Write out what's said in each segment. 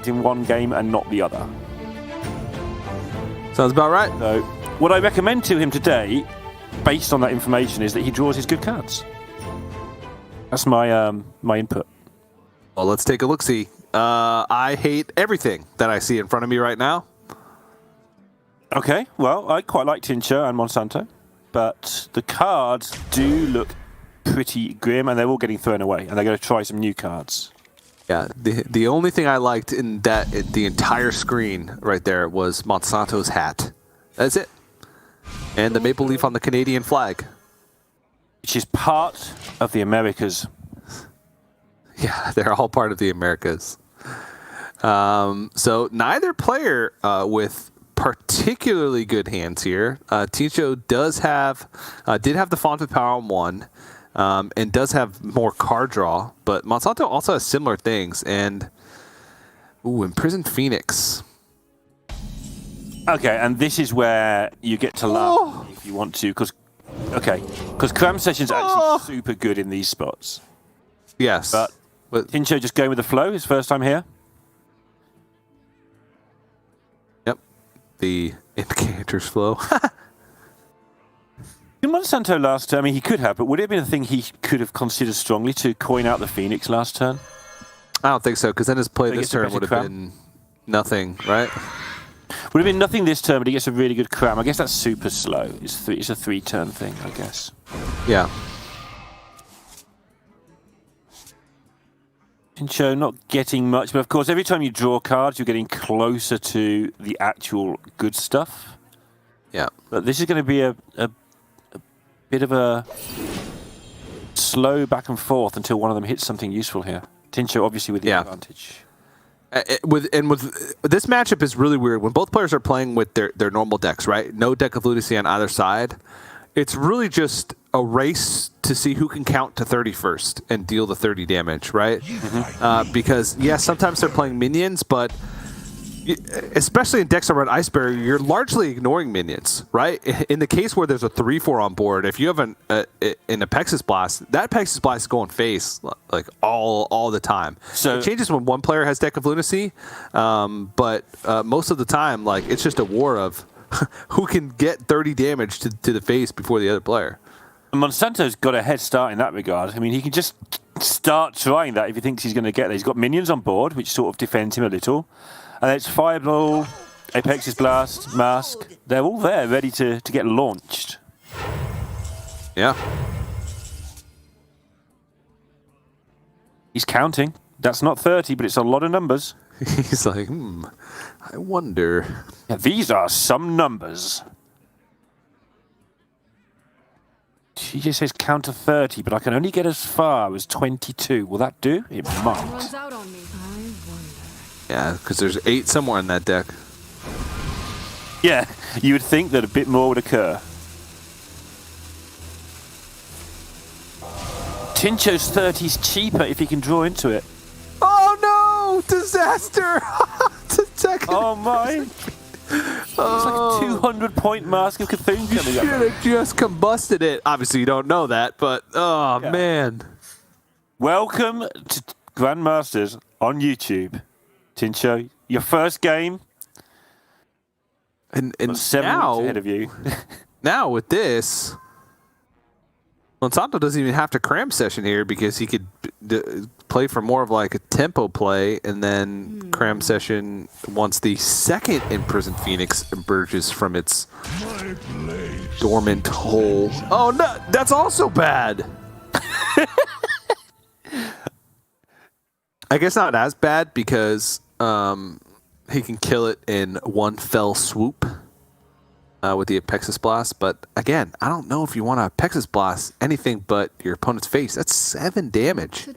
in one game and not the other. Sounds about right. So, what I recommend to him today, based on that information, is that he draws his good cards. That's my my input. Well, let's take a look-see. I hate everything that I see in front of me right now. Okay, well, I quite like Tincho and Monsanto, but the cards do look pretty grim, and they're all getting thrown away, and they're going to try some new cards. Yeah, the only thing I liked in the entire screen right there was Monsanto's hat. That's it. And the maple leaf on the Canadian flag. Which is part of the Americas. Yeah, they're all part of the Americas. So neither player with particularly good hands here. Tincho did have the Font of Power on 1. And does have more card draw, but Monsanto also has similar things. And Imprisoned Phoenix. Okay, and this is where you get to laugh if you want to, because Cram Session's actually super good in these spots. Yes, but Tincho just going with the flow. His first time here. Yep, the Indicator's flow. In Monsanto last turn, I mean, he could have, but would it have been a thing he could have considered strongly to coin out the Phoenix last turn? I don't think so, because then his play this turn would have been nothing, right? Would have been nothing this turn, but he gets a really good cram. I guess that's super slow. It's a 3-turn thing, I guess. Yeah. Tincho not getting much, but of course, every time you draw cards, you're getting closer to the actual good stuff. Yeah. But this is going to be a bit of a slow back and forth until one of them hits something useful here. Tincho obviously with the advantage. With this matchup is really weird. When both players are playing with their normal decks, right? No deck of lunacy on either side. It's really just a race to see who can count to 30 first and deal the 30 damage, right? Mm-hmm. Because, yes, sometimes they're playing minions, but especially in decks that run Ice Barrier, you're largely ignoring minions, right? In the case where there's a 3/4 on board, if you have an Apexis Blast, that Apexis Blast is going face like all the time. So it changes when one player has Deck of Lunacy, but most of the time, like, it's just a war of who can get 30 damage to the face before the other player. Monsanto's got a head start in that regard. I mean, he can just start trying that if he thinks he's going to get there. He's got minions on board, which sort of defends him a little. And it's Fireball, Apexis Blast, Mask. They're all there, ready to get launched. Yeah. He's counting. That's not 30, but it's a lot of numbers. He's like, I wonder. Yeah, these are some numbers. She just says count to 30, but I can only get as far as 22. Will that do? It might. Yeah, because there's 8 somewhere in that deck. Yeah, you would think that a bit more would occur. Tincho's 30's cheaper if he can draw into it. Oh no! Disaster! Oh my! It's like a 200-point Mask of Cthulhu coming up. You should have just combusted it. Obviously, you don't know that, but man. Welcome to Grandmasters on YouTube. Tincho, your first game. And 7 now, weeks ahead of you. Now with this, Monsanto doesn't even have to cram session here because he could play for more of like a tempo play and then cram session once the second Imprisoned Phoenix emerges from its dormant hole. Oh no, that's also bad. I guess not as bad because he can kill it in one fell swoop with the Apexis Blast. But again, I don't know if you want to Apexis Blast anything but your opponent's face. That's 7 damage.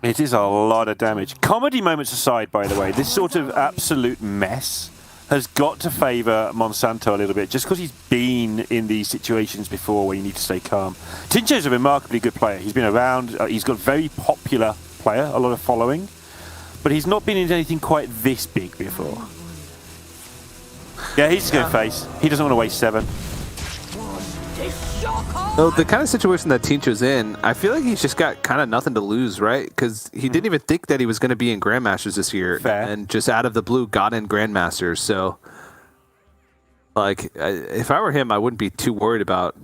It is a lot of damage. Comedy moments aside, by the way, this sort of absolute mess has got to favour Monsanto a little bit, just because he's been in these situations before where you need to stay calm. Tincho's a remarkably good player. He's been around. He's got very popular player, a lot of following, but he's not been in anything quite this big before. Yeah, he's just going to face. He doesn't want to waste 7. So the kind of situation that Tincho's in, I feel like he's just got kind of nothing to lose, right? Because he didn't even think that he was going to be in Grandmasters this year. Fair. And just out of the blue got in Grandmasters. So, like, if I were him, I wouldn't be too worried about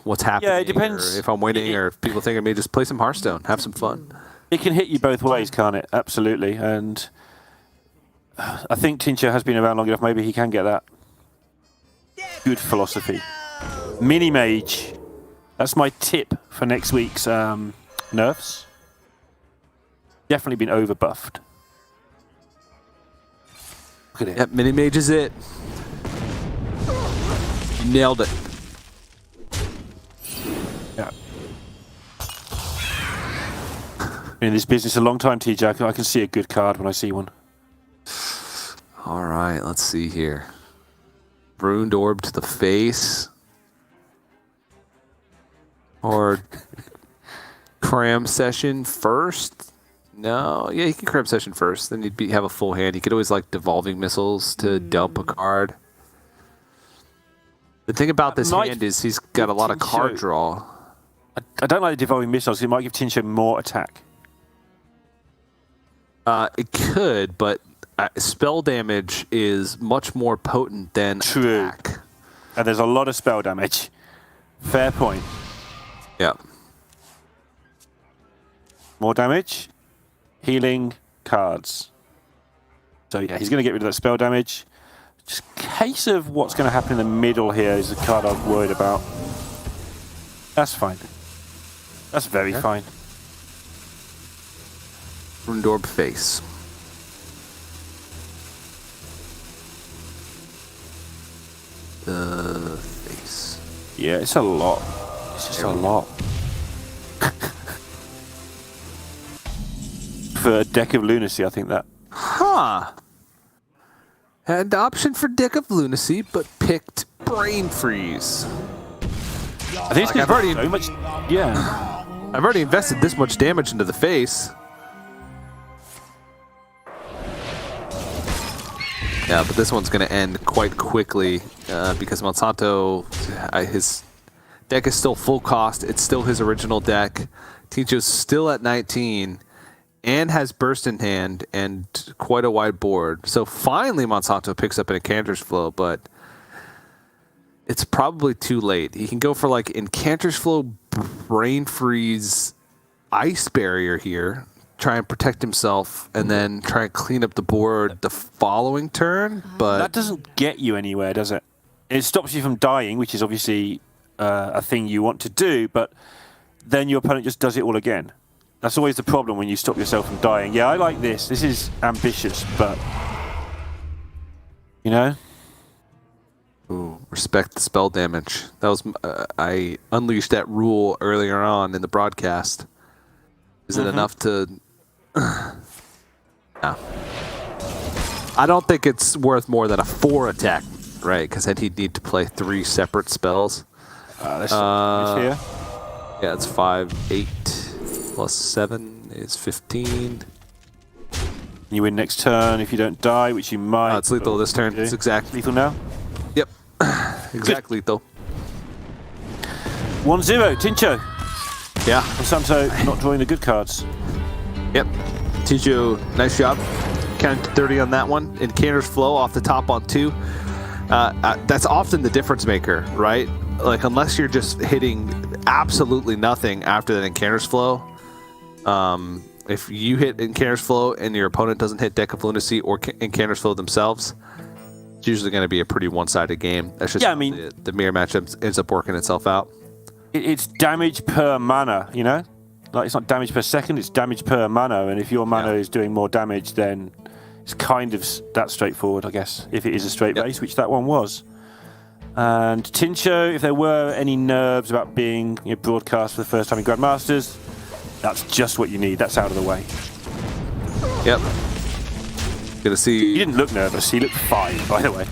what's happening. Yeah, it depends. Or if I'm waiting, or if people think I may just play some Hearthstone, have some fun. It can hit you both ways, can't it? Absolutely. And I think Tincho has been around long enough. Maybe he can get that. Good philosophy. Mini Mage. That's my tip for next week's nerfs. Definitely been over buffed. Look at it. Yep, Mini Mage is it. You nailed it. Yeah. Been in this business a long time, TJ. I can see a good card when I see one. All right, let's see here. Ruined Orb to the face. Or Cram Session first? No, yeah, you can Cram Session first. Then you'd have a full hand. You could always like Devolving Missiles to dump a card. The thing about this hand is he's got a lot of card draw. I don't like the Devolving Missiles. It might give Tincho more attack. It could, but spell damage is much more potent than attack. And there's a lot of spell damage. Fair point. Yeah. More damage. Healing cards. So yeah, he's going to get rid of that spell damage. Just case of what's going to happen in the middle here is the card I'm worried about. That's fine. That's very fine. Ruined Orb face. The face. Yeah, it's a lot. It's just a lot. For a deck of lunacy, I think that. Huh. Had the option for Deck of Lunacy, but picked Brain Freeze. I think it's I've already so much. Yeah. I've already invested this much damage into the face. Yeah, but this one's going to end quite quickly because Monsanto, his deck is still full cost. It's still his original deck. Tincho's still at 19 and has Burst in hand and quite a wide board. So finally Monsanto picks up an Incanter's Flow, but it's probably too late. He can go for like Incanter's Flow, Brain Freeze, Ice Barrier here, try and protect himself, and then try and clean up the board the following turn. But that doesn't get you anywhere, does it? It stops you from dying, which is obviously a thing you want to do, but then your opponent just does it all again. That's always the problem when you stop yourself from dying. Yeah, I like this. This is ambitious, but you know. Ooh, respect the spell damage. That was I unleashed that rule earlier on in the broadcast. Is it enough to? No. I don't think it's worth more than a 4 attack, right? Because then he'd need to play 3 separate spells. This here. Yeah, it's 5, 8 plus 7 is 15. You win next turn if you don't die, which you might. It's lethal this turn. It's exact. Lethal now? Yep. Exact lethal. 1-0, Tincho. Yeah. Monsanto not drawing the good cards. Yep. Tincho, nice job. Count to 30 on that one. Incanter's Flow off the top on 2. That's often the difference maker, right? Like, unless you're just hitting absolutely nothing after that Incanter's Flow, if you hit Incanter's Flow and your opponent doesn't hit Deck of Lunacy or Incanter's Flow themselves, it's usually going to be a pretty one-sided game. That's just the mirror matchup ends up working itself out. It's damage per mana, you know? Like, it's not damage per second, it's damage per mana, and if your mana is doing more damage, then it's kind of that straightforward, I guess, if it is a straight base, which that one was. And Tincho, if there were any nerves about being broadcast for the first time in Grandmasters, that's just what you need. That's out of the way. Yep. Gonna see. He didn't look nervous. He looked fine, by the way.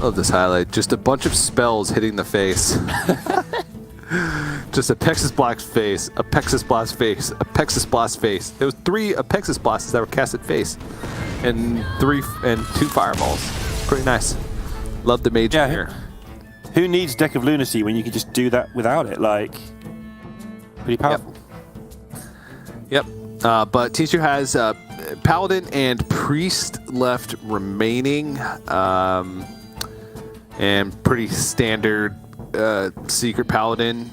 Love this highlight. Just a bunch of spells hitting the face. Just a Pexus Blast face, a Pexus Blast face, a Pexus Blast face. There was 3 Pexus Blasts that were cast at face, and 2 fireballs. Pretty nice. Love the mage here. Who needs Deck of Lunacy when you can just do that without it? Like, pretty powerful. Yep. But Tincho has Paladin and Priest left remaining, and pretty standard Secret Paladin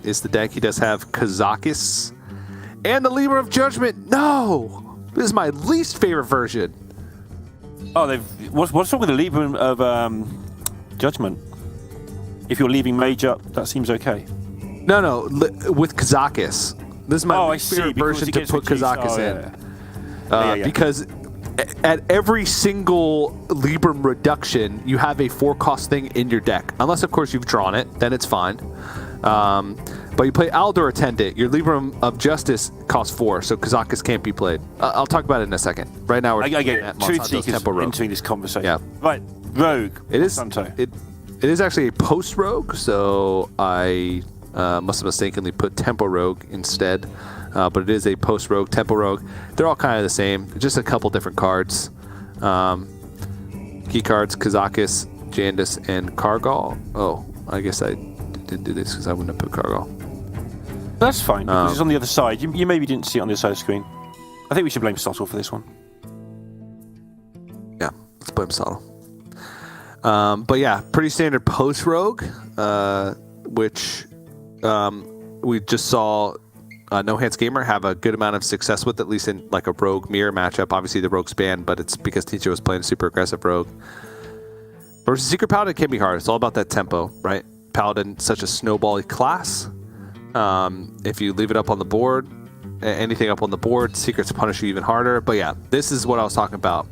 is the deck. He does have Kazakis and the Libra of Judgment. No! This is my least favorite version. Oh, what's wrong with the Libra of Judgment? If you're leaving Mage up, that seems okay. No, with Kazakis. This is my favorite version to put Kazakis in. Because at every single Libram reduction, you have a 4-cost thing in your deck. Unless, of course, you've drawn it, then it's fine. But you play Aldor Attendant, your Libram of Justice costs 4, so Kazakis can't be played. I'll talk about it in a second. Right now, we're at Truth Seekers entering this conversation. Yeah. Right, Rogue. It is actually a post-Rogue, so I must have mistakenly put Tempo Rogue instead. But it is a post-Rogue, Tempo Rogue. They're all kind of the same, just a couple different cards. Key cards, Kazakis, Jandis, and Kargal. Oh, I guess I didn't do this because I wouldn't have put Kargal. That's fine, because it's on the other side. You maybe didn't see it on the other side of the screen. I think we should blame Sottle for this one. Yeah, let's blame Sottle. But yeah, pretty standard post-Rogue, which we just saw No Hands Gamer have a good amount of success with, at least in like a Rogue mirror matchup. Obviously, the Rogue's banned, but it's because Tincho was playing a super aggressive Rogue. Versus Secret Paladin can be hard. It's all about that tempo, right? Paladin, such a snowbally class. If you leave it up on the board, anything up on the board, Secrets punish you even harder. But yeah, this is what I was talking about.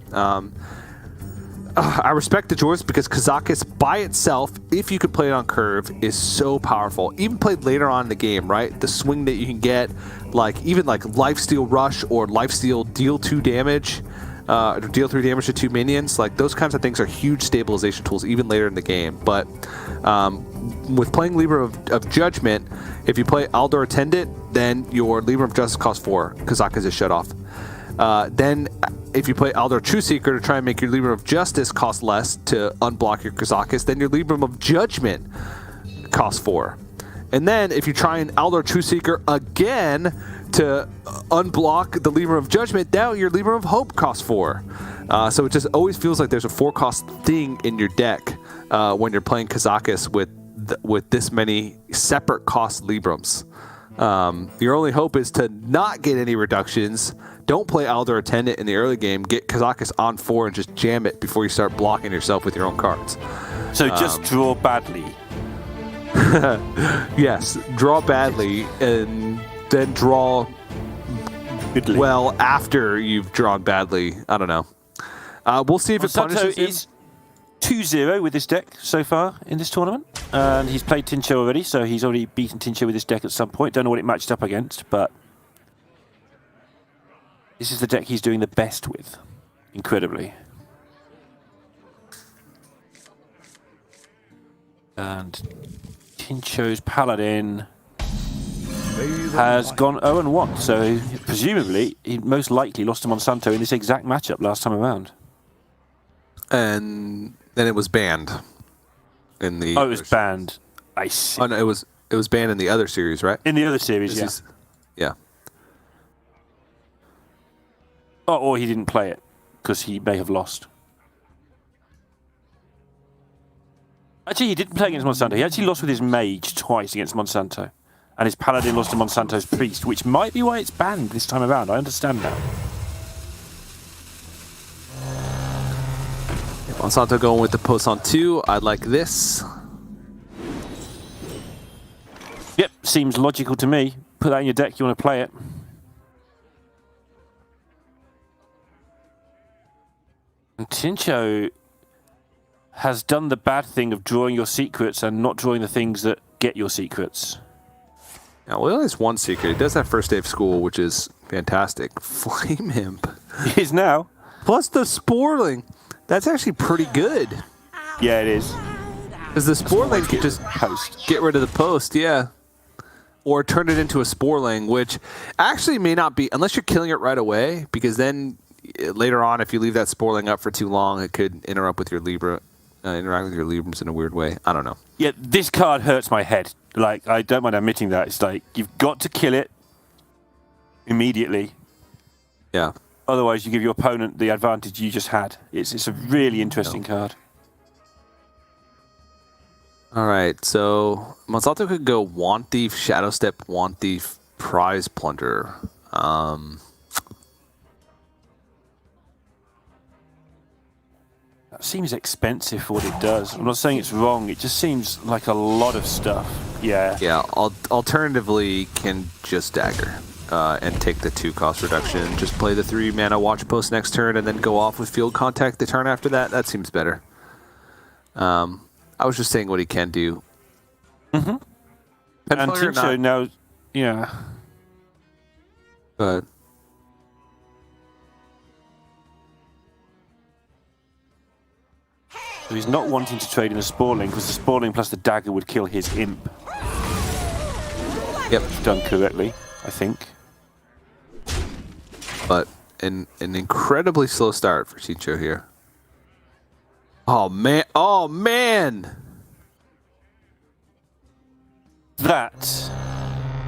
I respect the Jords because Kazakis by itself, if you could play it on curve, is so powerful. Even played later on in the game, right? The swing that you can get, even Lifesteal Rush or Lifesteal deal 2 damage, deal 3 damage to 2 minions, those kinds of things are huge stabilization tools even later in the game. But with playing Libra of Judgment, if you play Aldor Attendant, then your Libra of Justice costs 4. Kazakis is shut off. Then, if you play Aldor True Seeker to try and make your Libram of Justice cost less to unblock your Kazakis, then your Libram of Judgment costs 4. And then, if you try and Aldor True Seeker again to unblock the Libram of Judgment, now your Libram of Hope costs 4. So it just always feels like there's a 4-cost thing in your deck when you're playing Kazakis with this many separate cost Librams. Your only hope is to not get any reductions. Don't play Aldor Attendant in the early game. Get Kazakis on 4 and just jam it before you start blocking yourself with your own cards. So just draw badly. Yes, draw badly and then draw Goodly. well after you've drawn badly. I don't know. We'll see if it punishes him. Is 2-0 with this deck so far in this tournament. And he's played Tincho already, so he's already beaten Tincho with this deck at some point. Don't know what it matched up against, but this is the deck he's doing the best with, incredibly. And Tincho's Paladin has gone 0-1, so presumably he most likely lost to Monsanto in this exact matchup last time around. And then it was banned in the. Oh, it was banned. I see. Oh no, it was banned in the other series, right? In the other series, yeah. Oh, or he didn't play it because he may have lost. Actually, he didn't play against Monsanto. He actually lost with his mage twice against Monsanto, and his paladin lost to Monsanto's priest, which might be why it's banned this time around. I understand that. Monsanto going with the post on 2. I like this. Yep, seems logical to me. Put that in your deck, you want to play it. And Tincho has done the bad thing of drawing your secrets and not drawing the things that get your secrets. Now, well, he only has 1 secret. He does have first day of school, which is fantastic. Flame Imp. He is now. Plus the Sporling. That's actually pretty good. Yeah, it is. Because the Sporling can just get rid of the post, yeah. or turn it into a Sporling, which actually may not be, unless you're killing it right away, because then later on, if you leave that Sporling up for too long, it could interrupt with your Libra, interact with your Librams in a weird way. I don't know. Yeah, this card hurts my head. Like, I don't mind admitting that. It's like, you've got to kill it immediately. Yeah. Otherwise, you give your opponent the advantage you just had. It's a really interesting card. All right, so Monsanto could go Wand Thief, Shadow Step, Wand Thief, Prize Plunder. That seems expensive for what it does. I'm not saying it's wrong. It just seems like a lot of stuff. Yeah. Yeah, alternatively, can just Dagger and take the 2 cost reduction. Just play the 3 mana Watch Post next turn and then go off with Field Contact the turn after that. That seems better. I was just saying what he can do. Mm-hmm. And Tincho now, yeah. But so he's not wanting to trade in a Sporling because the Sporling plus the Dagger would kill his Imp. Yep. Done correctly, I think. But an incredibly slow start for Tincho here. Oh man! Oh man! That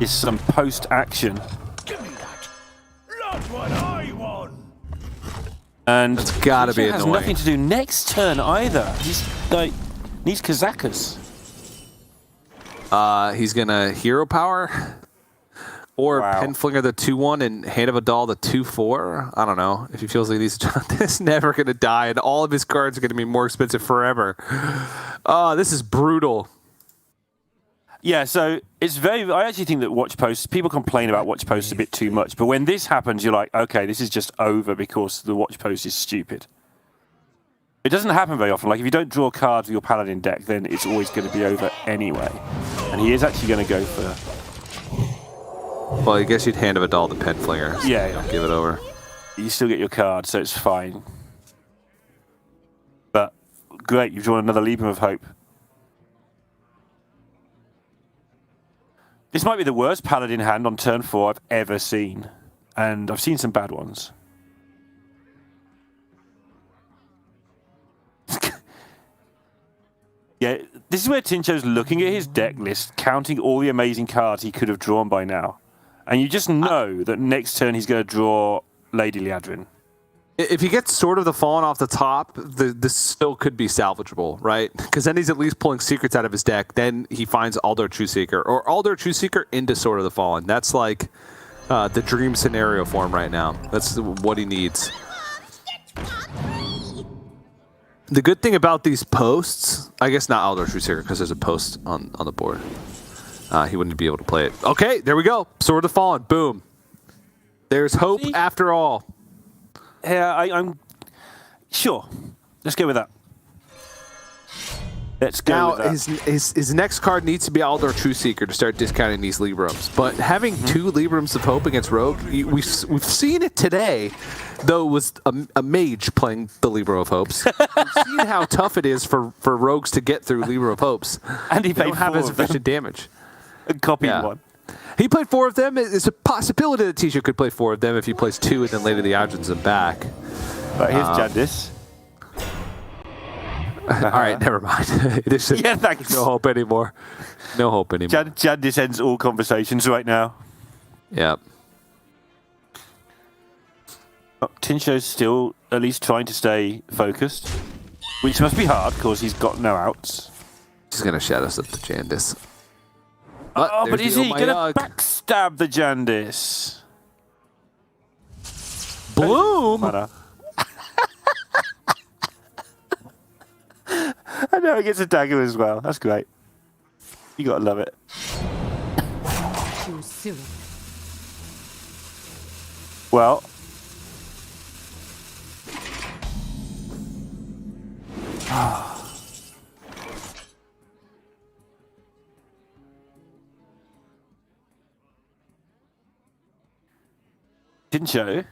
is some post-action. Give me that. Not what I want. And it's gotta be has annoying. Nothing to do next turn either. He's like needs Kazakus. He's gonna Hero Power or Penflinger the 2/1 and Hand of Adal the 2/4. I don't know if he feels like this is never gonna die and all of his cards are gonna be more expensive forever. Oh, this is brutal. Yeah, so it's I actually think that watch posts, people complain about watch posts a bit too much, but when this happens, you're like, okay, this is just over because the watch post is stupid. It doesn't happen very often. Like, if you don't draw cards with your Paladin deck, then it's always going to be over anyway. And he is actually going to go for... Well, I guess you'd Hand of Adal the Penflinger. So yeah. Give it over. You still get your card, so it's fine. But, great, you've drawn another Libram of Hope. This might be the worst Paladin hand on turn 4 I've ever seen. And I've seen some bad ones. Yeah, this is where Tincho's looking at his deck list, counting all the amazing cards he could have drawn by now. And you just know that next turn he's going to draw Lady Liadrin. If he gets Sword of the Fallen off the top, this still could be salvageable, right? Because then he's at least pulling secrets out of his deck. Then he finds Aldor Trueseeker, or Aldor Trueseeker into Sword of the Fallen. That's like the dream scenario for him right now. That's what he needs. The good thing about these posts, I guess not Aldor Trueseeker, because there's a post on the board. He wouldn't be able to play it. Okay, there we go. Sword of the Fallen, boom. There's hope after all. Yeah, I'm sure. Let's go with that. Let's go with that. His next card needs to be Aldor Trueseeker to start discounting these Librams. But having 2 Librams of Hope against Rogue, we've seen it today, though it was a mage playing the Libra of Hopes. We've seen how tough it is for rogues to get through Libra of Hopes. And he don't have as efficient damage. And copied one. He played 4 of them. It's a possibility that Tincho could play 4 of them if he plays 2 and then later the Adrins them back. But here's Jadis. All right, never mind. Yeah, thanks. No hope anymore. No hope anymore. Jadis ends all conversations right now. Yep. Oh, Tincho's still at least trying to stay focused, which must be hard because he's got no outs. He's going to Shadow Step the Jandis. But is he going to backstab the Jandis? Bloom! I know, he gets a dagger as well. That's great. You got to love it. Too silly. Well... Tincho,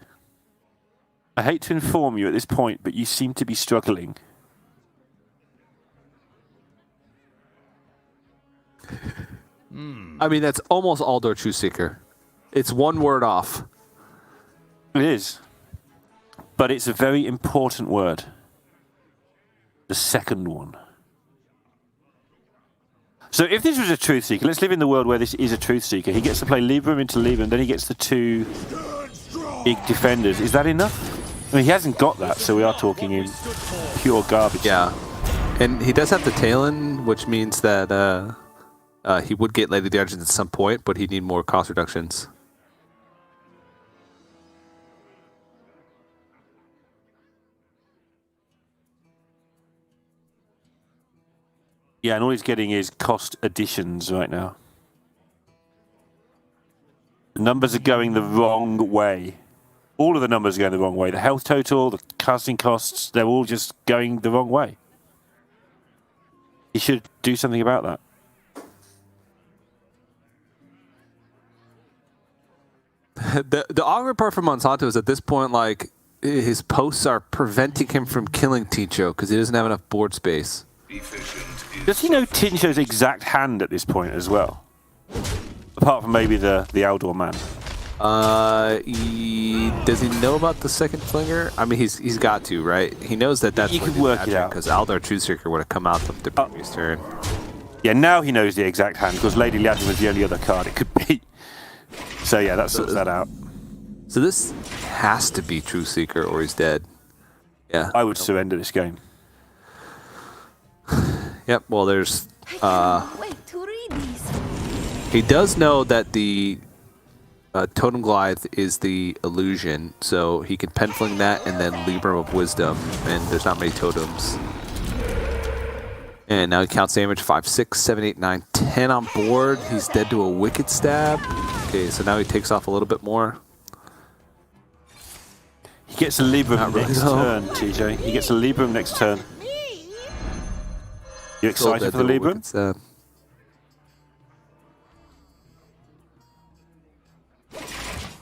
I hate to inform you at this point, but you seem to be struggling. I mean, that's almost Aldor True Seeker. It's one word off. It is. But it's a very important word. The second one. So if this was a Truth Seeker, let's live in the world where this is a Truth Seeker. He gets to play Libram into Libram, then he gets the 2 big defenders. Is that enough? I mean, he hasn't got that, so we are talking in pure garbage. Yeah. And he does have the Talon, which means that he would get Lady of the Argent at some point, but he'd need more cost reductions. Yeah, and all he's getting is cost additions right now. The numbers are going the wrong way. All of the numbers are going the wrong way. The health total, the casting costs, they're all just going the wrong way. He should do something about that. The awkward part for Monsanto is at this point, like, his posts are preventing him from killing Tincho because he doesn't have enough board space. Does he know Tincho's exact hand at this point as well? Apart from maybe the Aldor man. Does he know about the second flinger? I mean, he's got to, right? He knows that that's You could work it out because Aldor True Seeker would have come out the previous turn. Yeah, now he knows the exact hand because Lady Liadrin was the only other card it could be. So yeah, that sorts that out. So this has to be True Seeker or he's dead. Yeah. I would surrender this game. Yep. Well, there's. Wait to read these. He does know that the Totem Goliath is the illusion, so he can penfling that and then Libram of Wisdom, and there's not many totems. And now he counts damage 5, 6, 7, 8, 9, 10 on board. He's dead to a Wicked Stab. Okay, so now he takes off a little bit more. He gets a Libram Not really, next though. turn, TJ. He gets a Libram next turn. You Still excited dead for the to a Libram? Wicked Stab.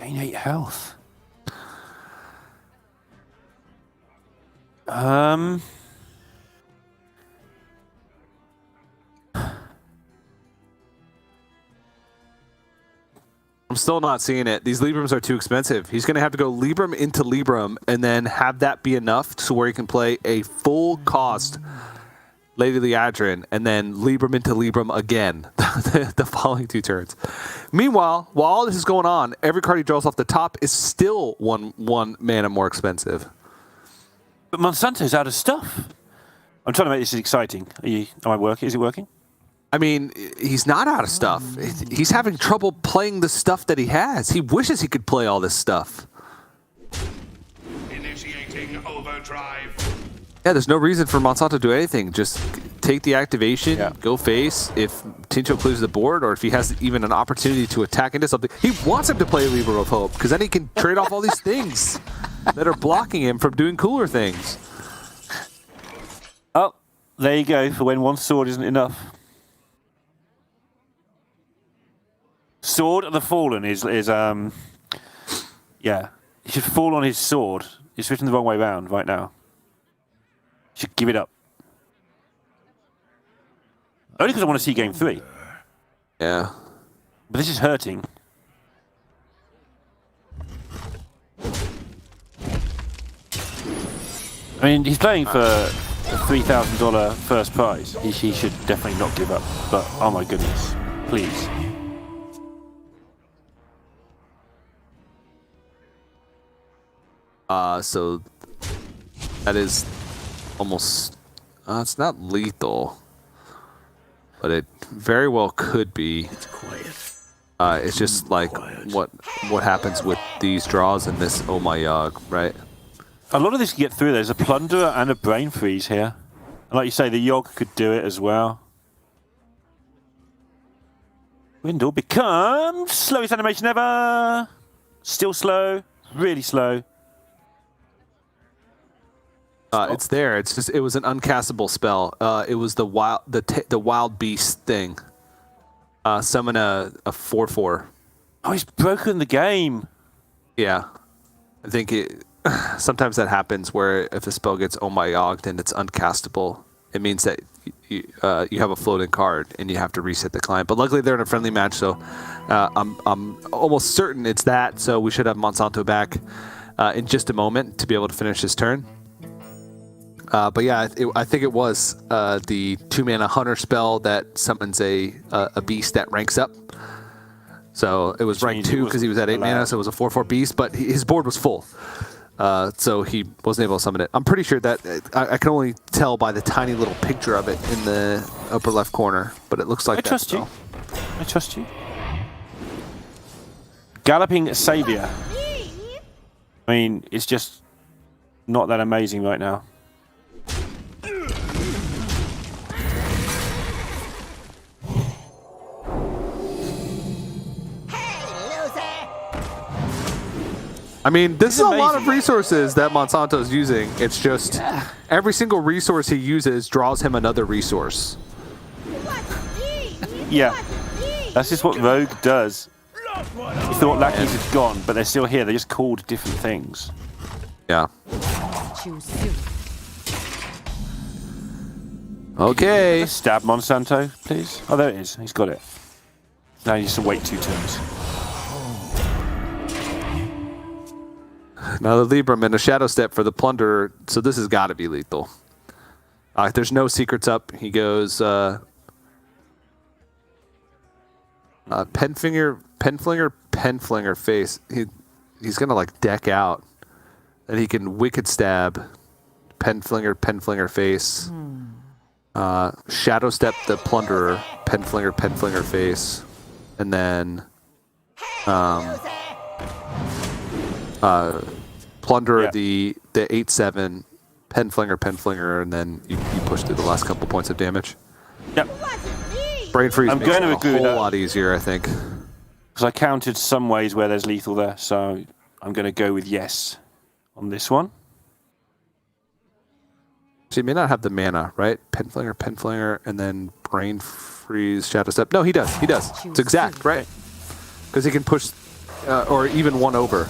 8 health. I'm still not seeing it. These Librams are too expensive. He's going to have to go Libram into Libram and then have that be enough to where he can play a full cost Lady Liadrin and then Libram into Libram again the following 2 turns. Meanwhile, while all this is going on, every card he draws off the top is still one mana more expensive. But Monsanto's out of stuff. I'm trying to make this exciting. Am I working? Is it working? I mean, he's not out of stuff. He's having trouble playing the stuff that he has. He wishes he could play all this stuff. Initiating overdrive. Yeah, there's no reason for Monsanto to do anything. Just take the activation, go face. If Tincho clears the board, or if he has even an opportunity to attack into something, he wants him to play Libra of Hope, because then he can trade off all these things that are blocking him from doing cooler things. Oh, there you go, for when one sword isn't enough. Sword of the Fallen is yeah. He should fall on his sword. He's written the wrong way round right now. He should give it up. Only because I want to see game 3. Yeah. But this is hurting. I mean, he's playing for a $3,000 first prize. He should definitely not give up. But, oh my goodness. Please. So that is almost, it's not lethal, but it very well could be. It's quiet. It's just like what happens with these draws in this Oh My Yog, right? A lot of this can get through. There's a Plunderer and a Brain Freeze here. And like you say, the Yog could do it as well. Windle becomes slowest animation ever. Still slow. Really slow. It's there. It's just it was an uncastable spell. It was the wild beast thing. Summon a 4/4. Oh, he's broken the game. Yeah, I think it. Sometimes that happens where if a spell gets Oh My Yogged and it's uncastable, it means that you have a floating card and you have to reset the client. But luckily they're in a friendly match, so I'm almost certain it's that. So we should have Monsanto back in just a moment to be able to finish his turn. But yeah, I think it was the 2-mana Hunter spell that summons a beast that ranks up. So it was rank 2 because he was at 8 mana, so it was a 4/4 beast, but his board was full. So he wasn't able to summon it. I'm pretty sure that I can only tell by the tiny little picture of it in the upper left corner, but it looks like I trust you. I trust you. Galloping Savior. I mean, it's just not that amazing right now. I mean, this is a lot of amazing. resources that Monsanto's using. It's just every single resource he uses draws him another resource. Yeah, that's just what Rogue does. You thought lackeys had gone, but they're still here. They're just called different things. Yeah. Choose silly. Okay. Stab Monsanto, please. Oh, there it is. He's got it. Now he needs to wait 2 turns. Now the Libram and a Shadow Step for the Plunderer, so this has got to be lethal. There's no secrets up. He goes Penflinger face. He's gonna like deck out, and he can Wicked Stab, Penflinger face, Shadow Step the Plunderer, Penflinger face, and then Plunderer the 8/7, Penflinger, and then you push through the last couple points of damage. Yep. Brain Freeze I'm makes going to it agree a with whole that. lot easier, I think. Because I counted some ways where there's lethal there, so I'm going to go with yes on this one. So he may not have the mana, right? Penflinger, and then Brain Freeze, Shadow Step. No, he does. It's exact, right? Because he can push, or even one over.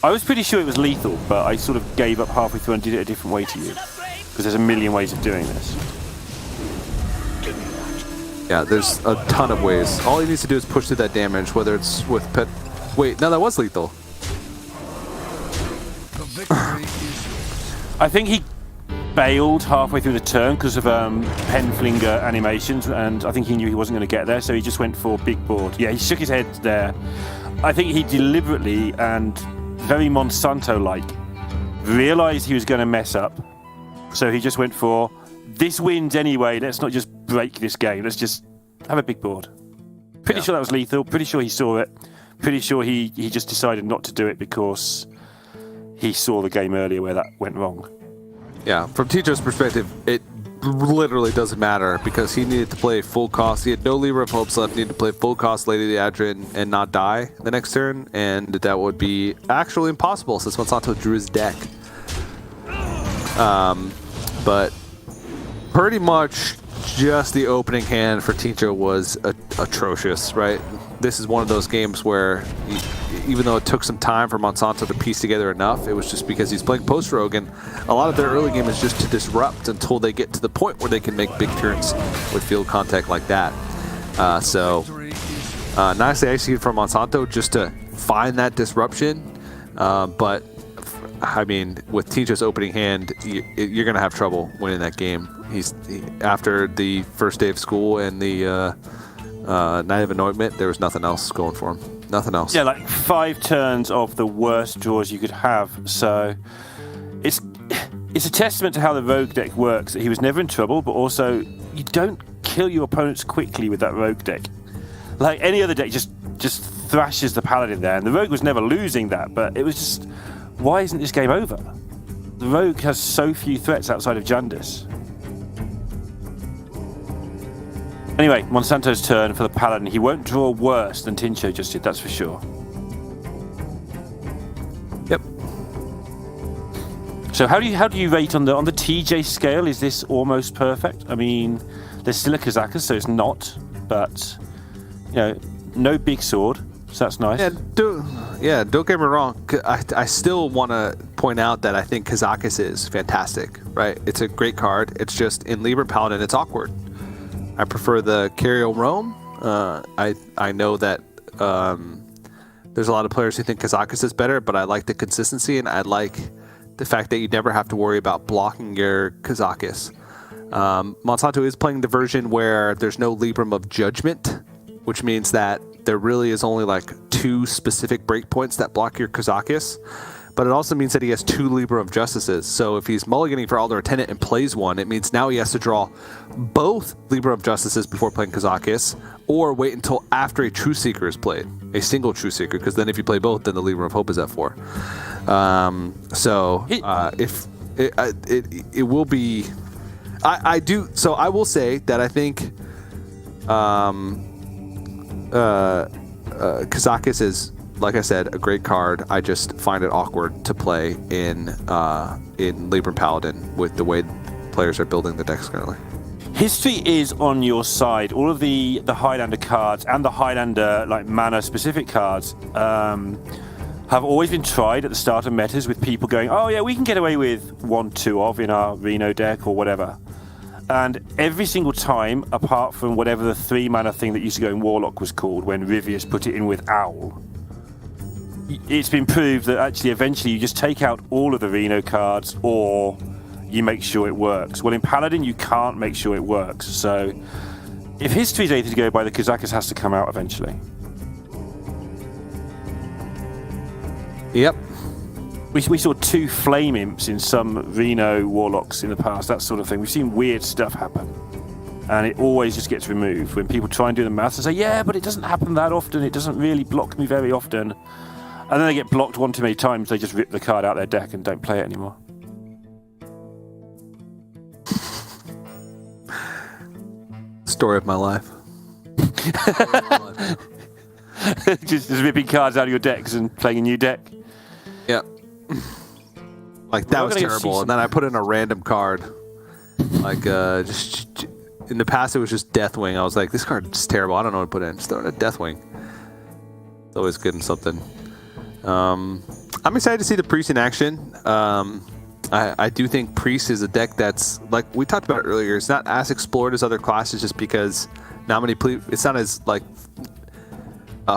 I was pretty sure it was lethal, but I sort of gave up halfway through and did it a different way to you. Because there's a million ways of doing this. Yeah, there's a ton of ways. All he needs to do is push through that damage, whether it's with pet. Wait, no, that was lethal. I think he bailed halfway through the turn because of Penflinger animations, and I think he knew he wasn't going to get there, so he just went for big board. Yeah, he shook his head there. I think he deliberately and very Monsanto-like realized he was going to mess up, so he just went for this wins anyway. Let's not just break this game. Let's just have a big board. Pretty sure that was lethal. Pretty sure he saw it. Pretty sure he just decided not to do it because he saw the game earlier where that went wrong. Yeah, from Tincho's perspective, it literally doesn't matter because he needed to play full cost. He had no Lever of Hopes left. He needed to play full cost Lady of the Adrian and not die the next turn, and that would be actually impossible since Monsanto drew his deck. But pretty much just the opening hand for Tincho was atrocious, right? This is one of those games where, even though it took some time for Monsanto to piece together enough, it was just because he's playing post-rogue, and a lot of their early game is just to disrupt until they get to the point where they can make big turns with field contact like that. Nicely executed from Monsanto just to find that disruption, but I mean, with Tincho's opening hand, you're going to have trouble winning that game. After the first day of school and the Night of Anointment, there was nothing else going for him. Nothing else. Yeah, like 5 turns of the worst draws you could have. So it's a testament to how the rogue deck works, that he was never in trouble, but also you don't kill your opponents quickly with that rogue deck. Like any other deck just thrashes the paladin there, and the rogue was never losing that, but it was just, why isn't this game over? The rogue has so few threats outside of Jandis. Anyway, Monsanto's turn for the paladin. He won't draw worse than Tincho just did, that's for sure. Yep. So how do you rate on the TJ scale? Is this almost perfect? I mean, there's still a Kazakus, so it's not, but you know, no big sword, so that's nice. Yeah, don't get me wrong. I still want to point out that I think Kazakis is fantastic, right? It's a great card. It's just in Libra Paladin, it's awkward. I prefer the Cario Rome. I know that there's a lot of players who think Kazakis is better, but I like the consistency, and I like the fact that you never have to worry about blocking your Kazakis. Monsanto is playing the version where there's no Libram of Judgment, which means that there really is only like 2 specific breakpoints that block your Kazakis, but it also means that he has 2 Libra of Justices. So if he's mulliganing for Alder Tenant and plays one, it means now he has to draw both Libra of Justices before playing Kazakis, or wait until after a True Seeker is played, a single True Seeker, because then if you play both, then the Libra of Hope is at 4. If it will be, I do. So I will say that I think Kazakis is, like I said, a great card. I just find it awkward to play in Libram Paladin with the way players are building the decks currently. History is on your side. All of the Highlander cards and the Highlander like mana specific cards have always been tried at the start of metas with people going, oh yeah, we can get away with 1/2 of in our Reno deck or whatever. And every single time, apart from whatever the 3 mana thing that used to go in Warlock was called, when Rivius put it in with Owl, it's been proved that actually eventually you just take out all of the Reno cards or you make sure it works. Well, in Paladin, you can't make sure it works. So if history is anything to go by, the Kazakis has to come out eventually. Yep. We saw 2 Flame Imps in some Reno Warlocks in the past, that sort of thing. We've seen weird stuff happen. And it always just gets removed. When people try and do the maths and say, yeah, but it doesn't happen that often, it doesn't really block me very often. And then they get blocked one too many times, they just rip the card out their deck and don't play it anymore. Story of my life. just ripping cards out of your decks and playing a new deck. Yep. Like, that was terrible. And then I put in a random card. Like, just in the past, it was just Deathwing. I was like, this card is terrible. I don't know what to put in. Just throw in a Deathwing. It's always good in something. I'm excited to see the Priest in action. I do think Priest is a deck that's, like we talked about earlier, it's not as explored as other classes just because not many it's not as like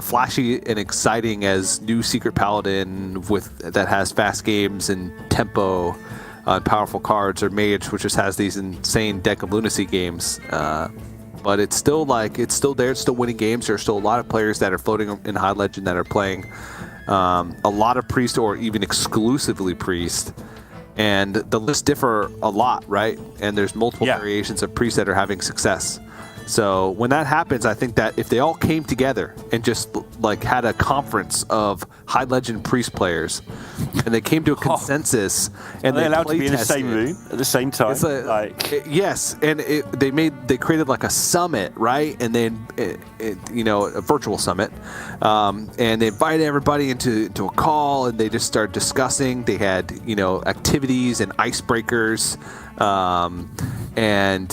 flashy and exciting as new Secret Paladin that has fast games and tempo and powerful cards, or Mage, which just has these insane deck of lunacy games. But it's still there. It's still winning games. There are still a lot of players that are floating in High Legend that are playing a lot of Priest or even exclusively Priest. And the lists differ a lot, right? And there's multiple variations of Priests that are having success. So when that happens, I think that if they all came together and just like had a conference of High Legend Priest players, and they came to a consensus, and they allowed to be in the same room at the same time. Yes, and they created like a summit, right? And then a virtual summit, and they invited everybody into a call, and they just started discussing. They had activities and icebreakers. And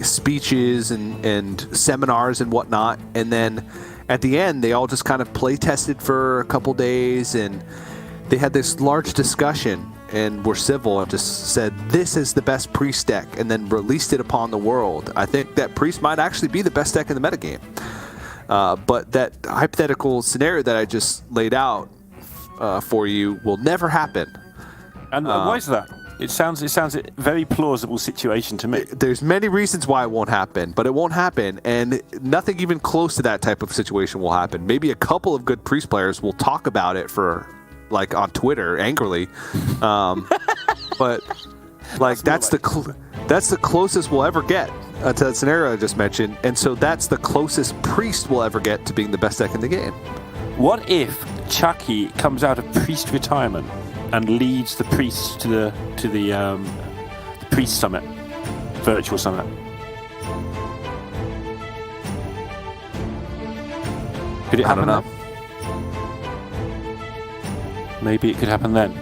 speeches and seminars and whatnot, and then at the end they all just kind of play tested for a couple days, and they had this large discussion and were civil and just said this is the best Priest deck, and then released it upon the world. I think that Priest might actually be the best deck in the metagame, but that hypothetical scenario that I just laid out for you will never happen. And why is that? It sounds a very plausible situation to me. There's many reasons why it won't happen, but it won't happen, and nothing even close to that type of situation will happen. Maybe a couple of good Priest players will talk about it for, like, on Twitter angrily, but like that's the closest we'll ever get to that scenario I just mentioned, and so that's the closest Priest will ever get to being the best deck in the game. What if Chucky comes out of Priest retirement and leads the Priests to the Priest Summit, virtual summit? Could it happen then? Maybe it could happen then.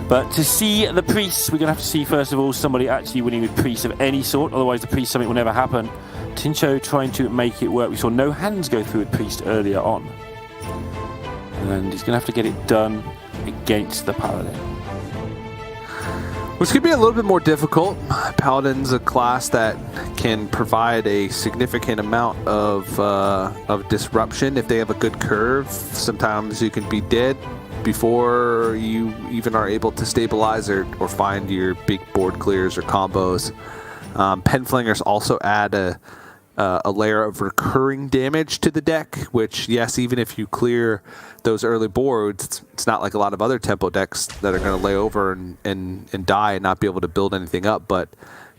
But to see the Priests, we're going to have to see, first of all, somebody actually winning with Priests of any sort. Otherwise, the Priest Summit will never happen. Tincho trying to make it work. We saw no hands go through with Priest earlier on. And he's going to have to get it done against the Paladin. Which could be a little bit more difficult. Paladin's a class that can provide a significant amount of disruption if they have a good curve. Sometimes you can be dead before you even are able to stabilize or find your big board clears or combos. Penflingers also add a layer of recurring damage to the deck, which, yes, even if you clear those early boards, it's not like a lot of other tempo decks that are going to lay over and die and not be able to build anything up, but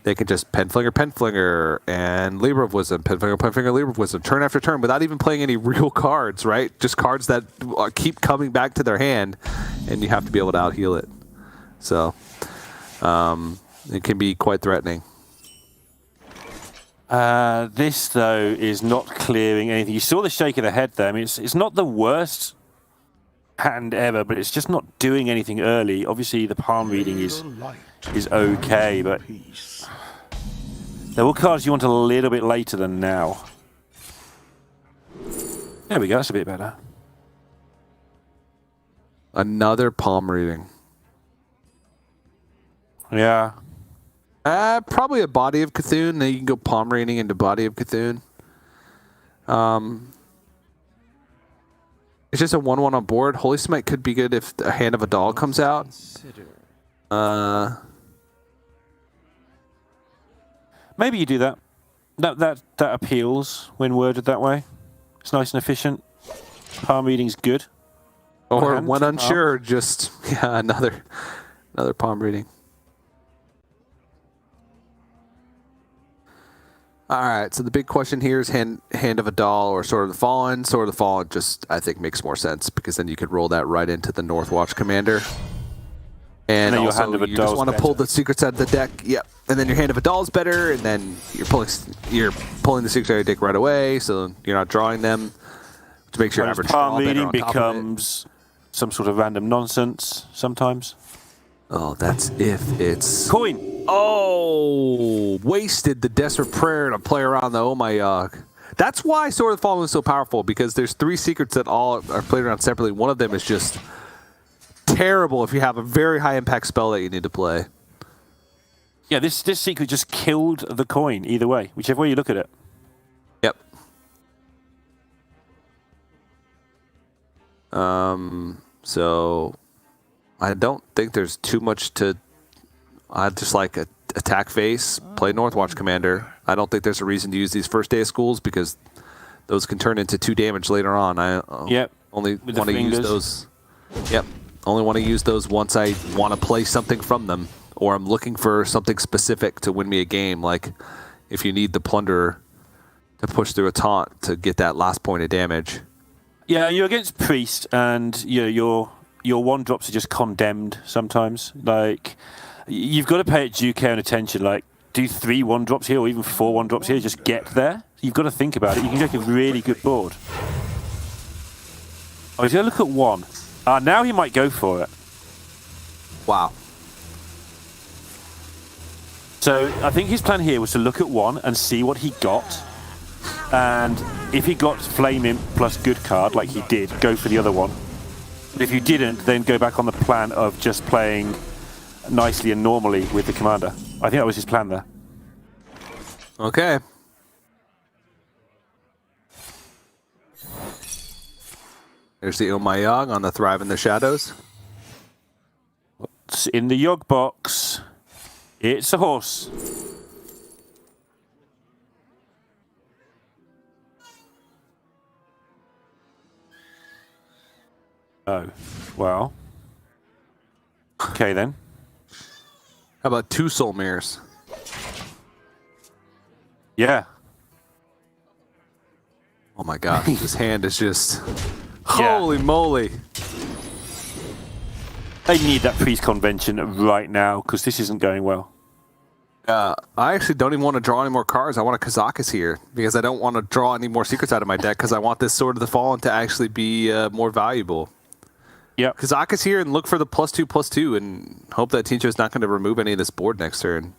they can just Penflinger, and Libra of Wisdom, Penflinger, Libra of Wisdom, turn after turn, without even playing any real cards, right? Just cards that keep coming back to their hand, and you have to be able to out-heal it. So, it can be quite threatening. This, though, is not clearing anything. You saw the shake of the head there. I mean, it's not the worst hand ever, but it's just not doing anything early. Obviously, the palm reading is okay, but there were cards you want a little bit later than now. There we go. That's a bit better. Another palm reading. Yeah. Probably a Body of Cthulhu. Then you can go palm reading into Body of Cthulhu. It's just a 1/1 on board. Holy Smite could be good if a Hand of a Doll comes out. Maybe you do that. That appeals when worded that way. It's nice and efficient. Palm reading's good. Or when unsure, just another palm reading. All right, so the big question here is Hand of a Doll or Sword of the Fallen. Sword of the Fallen just, I think, makes more sense because then you could roll that right into the Northwatch Commander. And then also, you just want to pull the secrets out of the deck. Yep. And then your Hand of a Doll is better, and then you're pulling the secrets out of your deck right away, so you're not drawing them, which makes your average palm draw better reading on top of it. becomes some sort of random nonsense sometimes. Oh, that's if it's... Coin! Oh, wasted the Desperate Prayer to play around the Oh My Yogg. That's why Sword of the Fallen is so powerful, because there's 3 secrets that all are played around separately. One of them is just terrible if you have a very high impact spell that you need to play. Yeah, this secret just killed the coin either way, whichever way you look at it. Yep. So I don't think there's too much to... I just like attack face, play Northwatch Commander. I don't think there's a reason to use these first day of schools because those can turn into 2 damage later on. I only want to use those. Yep. Only want to use those once I want to play something from them, or I'm looking for something specific to win me a game. Like if you need the Plunderer to push through a taunt to get that last point of damage. Yeah, you're against Priest, and your 1-drops are just condemned sometimes. Like, you've got to pay it due care and attention. Like, do 3 1-drops here or even 4 1-drops here, just get there. You've got to think about it. You can make a really good board. Oh, he's going to look at 1. Now he might go for it. Wow. So I think his plan here was to look at 1 and see what he got. And if he got Flame Imp plus good card, like he did, go for the other one. But if you didn't, then go back on the plan of just playing nicely and normally with the commander. I think that was his plan there. Okay. There's the Oh My Yogg on the Thrive in the Shadows. What's in the Yogg box? It's a horse. Oh, well. Okay then. How about 2 Soul Mirrors? Yeah. Oh my god, this hand is just... Holy moly. They need that priest convention right now because this isn't going well. I actually don't even want to draw any more cards. I want a Kazakus here because I don't want to draw any more secrets out of my deck because I want this Sword of the Fallen to actually be more valuable. Yeah. Kazakus here and look for the +2/+2 and hope that Tincho's not going to remove any of this board next turn.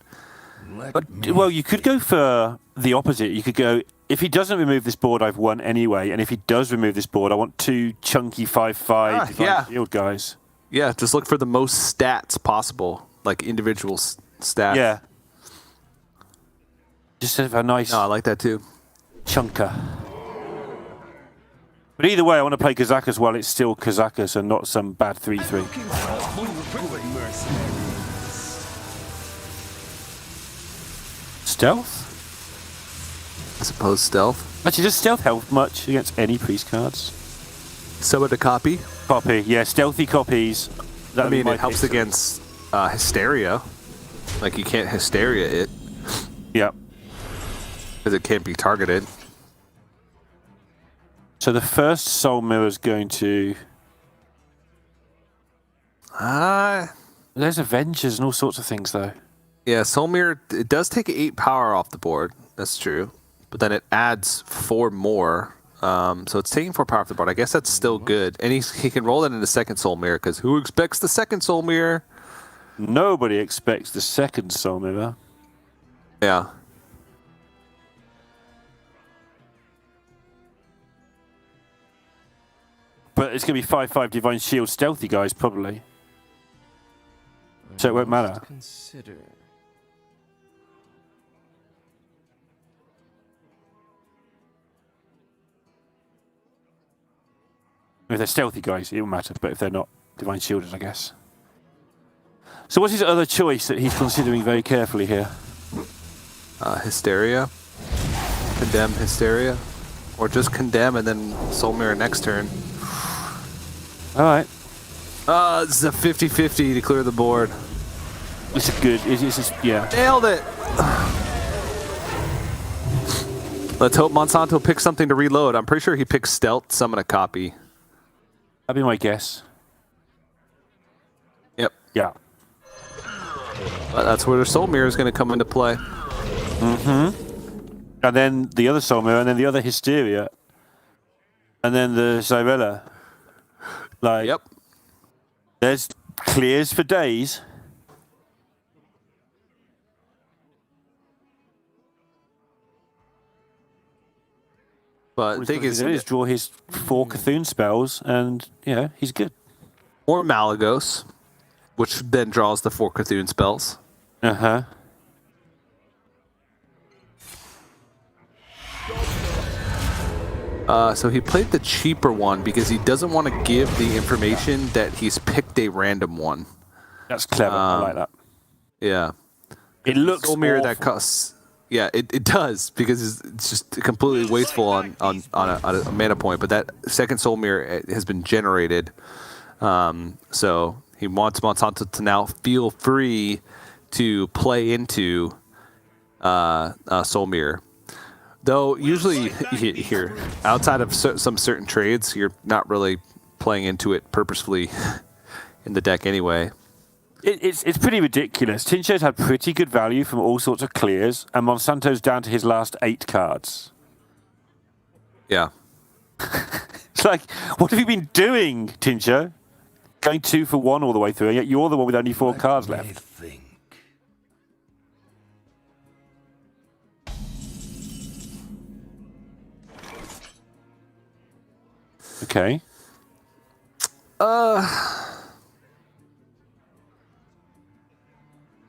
But, well, you could go for the opposite. You could go if he doesn't remove this board, I've won anyway. And if he does remove this board, I want 2 chunky 5/5 Divine Shield guys. Yeah, just look for the most stats possible, like individual stats. Yeah. Just sort of a nice No, I like that too. chunker. But either way, I want to play Kazakus while it's still Kazakus and not some bad 3/3. Stealth? I suppose stealth. Actually, does stealth help much against any priest cards? So would a copy. Copy, yeah, stealthy copies. I mean, it helps against hysteria. Like, you can't hysteria it Yeah. because it can't be targeted. So the first Soul Mirror is going to... There's Avengers and all sorts of things, though. Yeah, Soul Mirror, it does take 8 power off the board. That's true. But then it adds 4 more. So it's taking 4 power off the board. I guess that's still good. And he can roll that into second Soul Mirror, because who expects the second Soul Mirror? Nobody expects the second Soul Mirror. Yeah. But it's going to be 5/5 Divine Shield stealthy guys, probably. So it won't matter. Consider. If they're stealthy guys, it won't matter. But if they're not, Divine Shielded, I guess. So what's his other choice that he's considering very carefully here? Hysteria. Condemn Hysteria. Or just condemn and then Soul Mirror next turn. All right. This is a 50-50 to clear the board. It's a good... It's just, yeah. Nailed it! Let's hope Monsanto picks something to reload. I'm pretty sure he picks Stealth, Summon a Copy. That'd be my guess. Yep. Yeah. That's where the Soul Mirror is going to come into play. Mm-hmm. And then the other Soul Mirror, and then the other Hysteria. And then the Zyrella. Like, Yep. There's clears for days. But the thing is, draw his 4 Cthulhu spells, and, he's good. or Malagos, which then draws the 4 Cthulhu spells. Uh-huh. So he played the cheaper one because he doesn't want to give the information that he's picked a random one. That's clever. I like that. Yeah. It looks Soul Mirror awful. that costs. Yeah, it does because it's just completely wasteful on a mana point. But that second Soul Mirror has been generated, so he wants Monsanto to now feel free to play into Soul Mirror. Though usually here, outside of some certain trades, you're not really playing into it purposefully in the deck anyway. It's pretty ridiculous. Tincho's had pretty good value from all sorts of clears, and Monsanto's down to his last 8 cards. Yeah. It's like, what have you been doing, Tincho? Going 2 for 1 all the way through, and yet you're the one with only 4 cards left. Okay.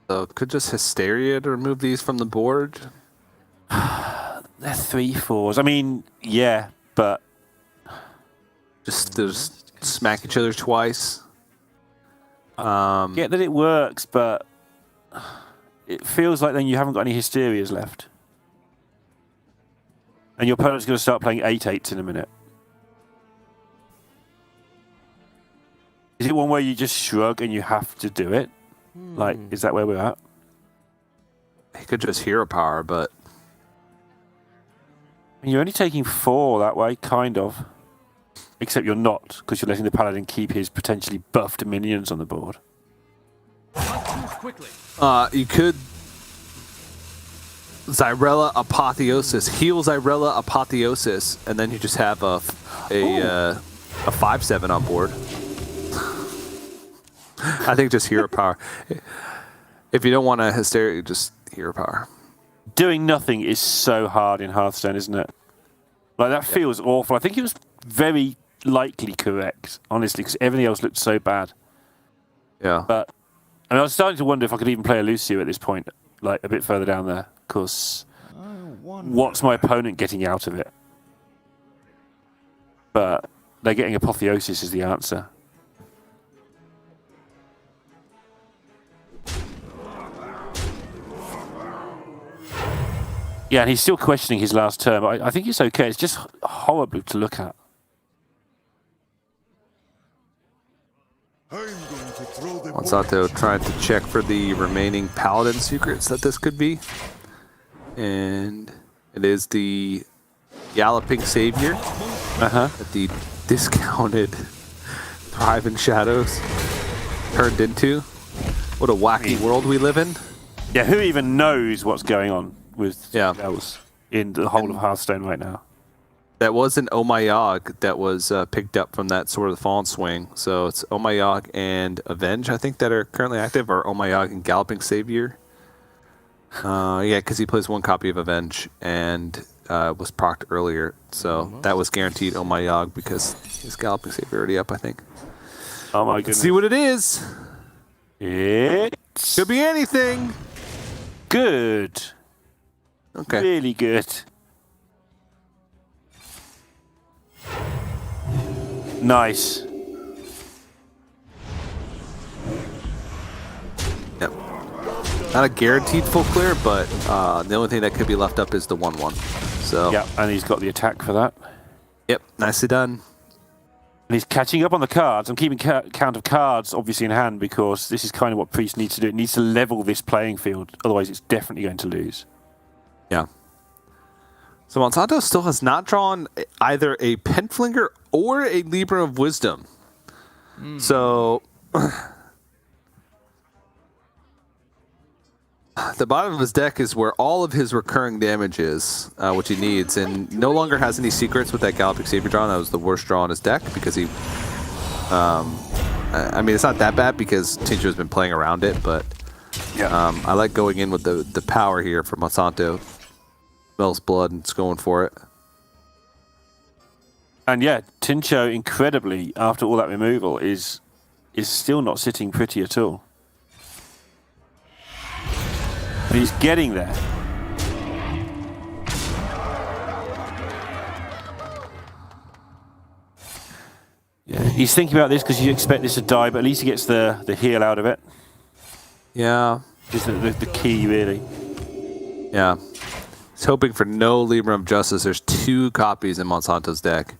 So could just Hysteria to remove these from the board. They're 3/4s. I mean, yeah, but Just smack each other twice. yeah, that it works, but it feels like then you haven't got any Hysterias left. And your opponent's going to start playing 8/8s in a minute. Is it one where you just shrug and you have to do it? Like, is that where we're at? He could just Hero Power, but You're only taking 4 that way, kind of. Except you're not, because you're letting the Paladin keep his potentially buffed minions on the board. you could Zyrella Apotheosis, heal Zyrella Apotheosis, and then you just have a 5/7 on board. I think just Hero Power. If you don't want a Hysteria, just Hero Power. doing nothing is so hard in Hearthstone, isn't it? Like, that feels awful. I think it was very likely correct, honestly, because everything else looked so bad. Yeah. But I mean, I was starting to wonder if I could even play a Lucio at this point, like a bit further down there, because what's my opponent getting out of it? But they're getting Apotheosis is the answer. Yeah, and he's still questioning his last term. I think it's okay. It's just horrible to look at. Monsanto trying to check for the remaining Paladin secrets that this could be. And it is the Galloping Savior that the discounted Thrive in Shadows turned into. What a wacky world we live in. Yeah, who even knows what's going on with spells in the whole of Hearthstone right now? That was an Omayog that was picked up from that Sword of the Fallen swing. So it's Omayog and Avenge, I think, that are currently active, or Omayog and Galloping Savior. Yeah, because he plays one copy of Avenge and was procced earlier. So that was guaranteed Omayog because his Galloping Savior already up, I think. Oh my goodness. Let's see what it is. It could be anything. Good. Okay. Really good. Nice. Yep. Not a guaranteed full clear, but the only thing that could be left up is the 1/1. So. Yeah, and he's got the attack for that. Yep, nicely done. And he's catching up on the cards. I'm keeping count of cards, obviously, in hand, because this is kind of what Priest needs to do. It needs to level this playing field. Otherwise, it's definitely going to lose. Yeah. So Monsanto still has not drawn either a Penflinger or a Libra of Wisdom. So the bottom of his deck is where all of his recurring damage is, which he needs, and no longer has any secrets with that Galloping Savior draw. That was the worst draw on his deck because he... I mean, it's not that bad because Tincho's been playing around it, but I like going in with the power here for Monsanto. Smells blood and it's going for it. And yeah, Tincho, incredibly, after all that removal, is still not sitting pretty at all. But he's getting there. Yeah, he's thinking about this because you expect this to die, but at least he gets the heal out of it. Yeah. Just the key, really. Yeah. He's hoping for no Libra of Justice. There's 2 copies in Monsanto's deck.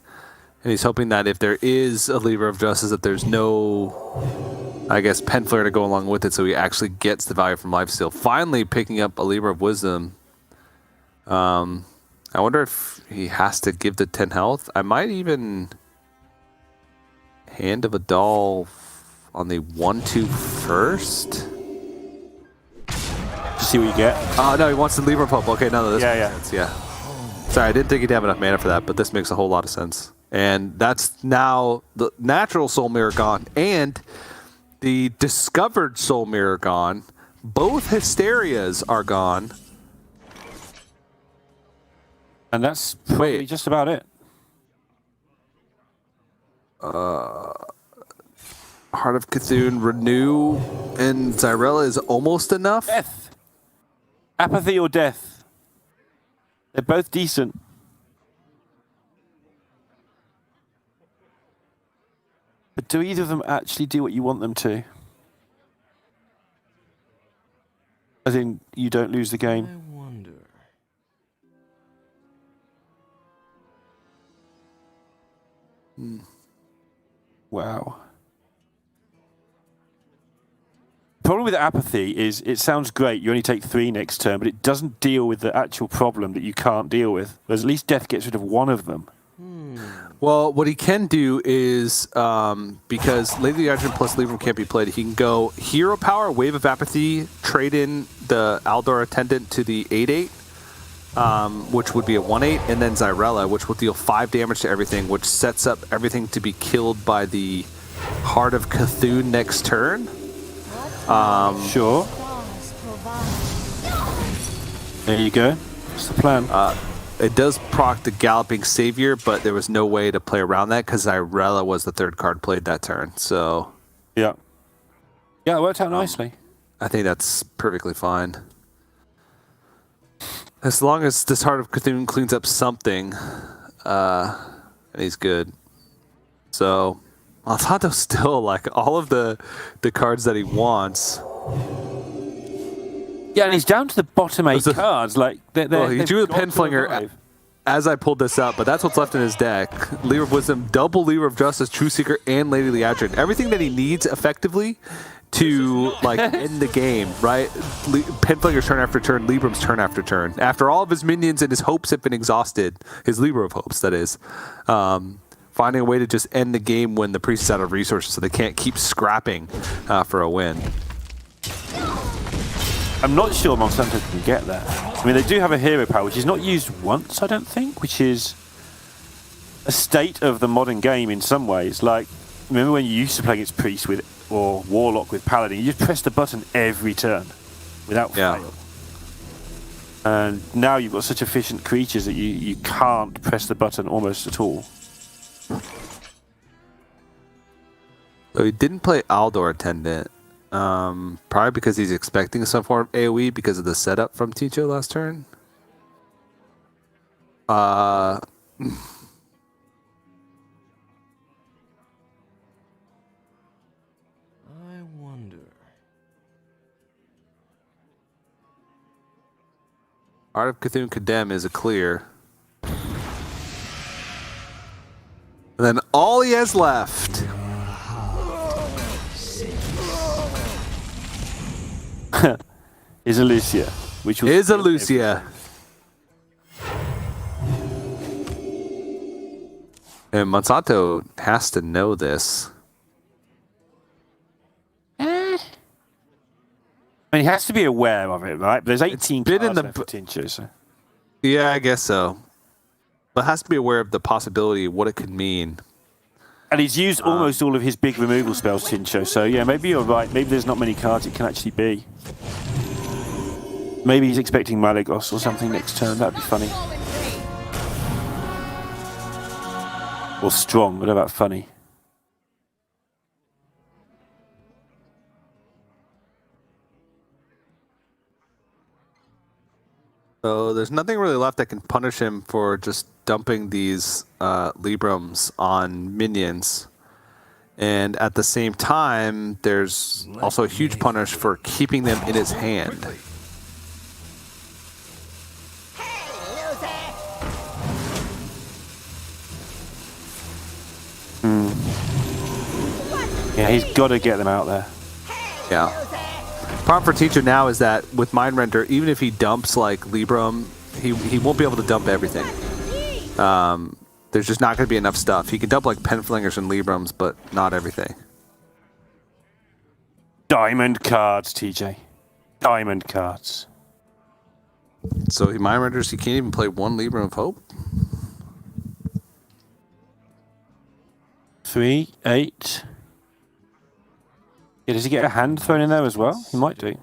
And he's hoping that if there is a Libra of Justice, that there's no, I guess, Penflare to go along with it, so he actually gets the value from Lifesteal. Finally picking up a Libra of Wisdom. I wonder if he has to give the 10 health. I might even Hand of a Doll on the 1/2 first. See what you get. Oh, no, he wants the Libra Pump. Okay, no, this Yeah, makes sense. Yeah. Sorry, I didn't think he'd have enough mana for that, but this makes a whole lot of sense. And that's now the natural Soul Mirror gone and the discovered Soul Mirror gone. Both Hysterias are gone. And that's probably just about it. Heart of Cthulhu, Renew, and Zyrella is almost enough. Death. Apathy or death. They're both decent. But do either of them actually do what you want them to? As in, you don't lose the game. I wonder. Wow. Problem with apathy is it sounds great, you only take 3 next turn, but it doesn't deal with the actual problem that you can't deal with. Whereas at least death gets rid of one of them. Well, what he can do is, because Lady Argent plus Libram can't be played, he can go Hero Power, Wave of Apathy, trade in the Aldor Attendant to the 8/8, which would be a 1/8, and then Zyrella, which will deal 5 damage to everything, which sets up everything to be killed by the Heart of Cthulhu next turn. Sure. There you go. What's the plan? It does proc the Galloping Savior, but there was no way to play around that because Irela was the third card played that turn. So yeah. Yeah, it worked out nicely. I think that's perfectly fine. As long as this Heart of Cthulhu cleans up something, he's good. So Monsanto's still like all of the cards that he wants. Yeah, and he's down to the bottom 8 cards. Like, he drew the Penflinger as I pulled this up, but that's what's left in his deck. Lever of Wisdom, double Lever of Justice, True Seeker, and Lady Leadrin. Everything that he needs effectively to like end the game, right? Penflinger's turn after turn, Librum's turn after turn. After all of his minions and his hopes have been exhausted, his Libra of Hopes, that is, finding a way to just end the game when the priest is out of resources so they can't keep scrapping for a win. I'm not sure Monsanto can get there. I mean, they do have a hero power, which is not used once, I don't think, which is a state of the modern game in some ways. Like, remember when you used to play against Priest or Warlock with Paladin, you just press the button every turn without fail. And now you've got such efficient creatures that you can't press the button almost at all. So he didn't play Aldor Attendant. Probably because he's expecting some form of AoE because of the setup from Tincho last turn. I wonder. Art of Cthulhu Condemn is a clear. And then all he has left is a Lucia, which was is a Lucia. And Monsanto has to know this. I mean, he has to be aware of it, right? But there's 18 been cards in the left for Tincho, so. Yeah, I guess so. But has to be aware of the possibility of what it could mean. And he's used almost all of his big removal spells, Tincho. So, yeah, maybe you're right. Maybe there's not many cards it can actually be. Maybe he's expecting Malygos or something next turn. That'd be funny. Or strong. What about funny? So there's nothing really left that can punish him for just dumping these Librums on minions. And at the same time, there's also a huge punish for keeping them in his hand. Yeah, he's got to get them out there. Yeah. Problem for Tincho now is that with Mind Render, even if he dumps like Librum, he won't be able to dump everything. There's just not going to be enough stuff. He can dump like Penflingers and Librums, but not everything. Diamond cards, TJ. Diamond cards. So he Mind Renders, he can't even play one Librum of Hope? 3, 8. Yeah, does he get a hand thrown in there as well? He might do.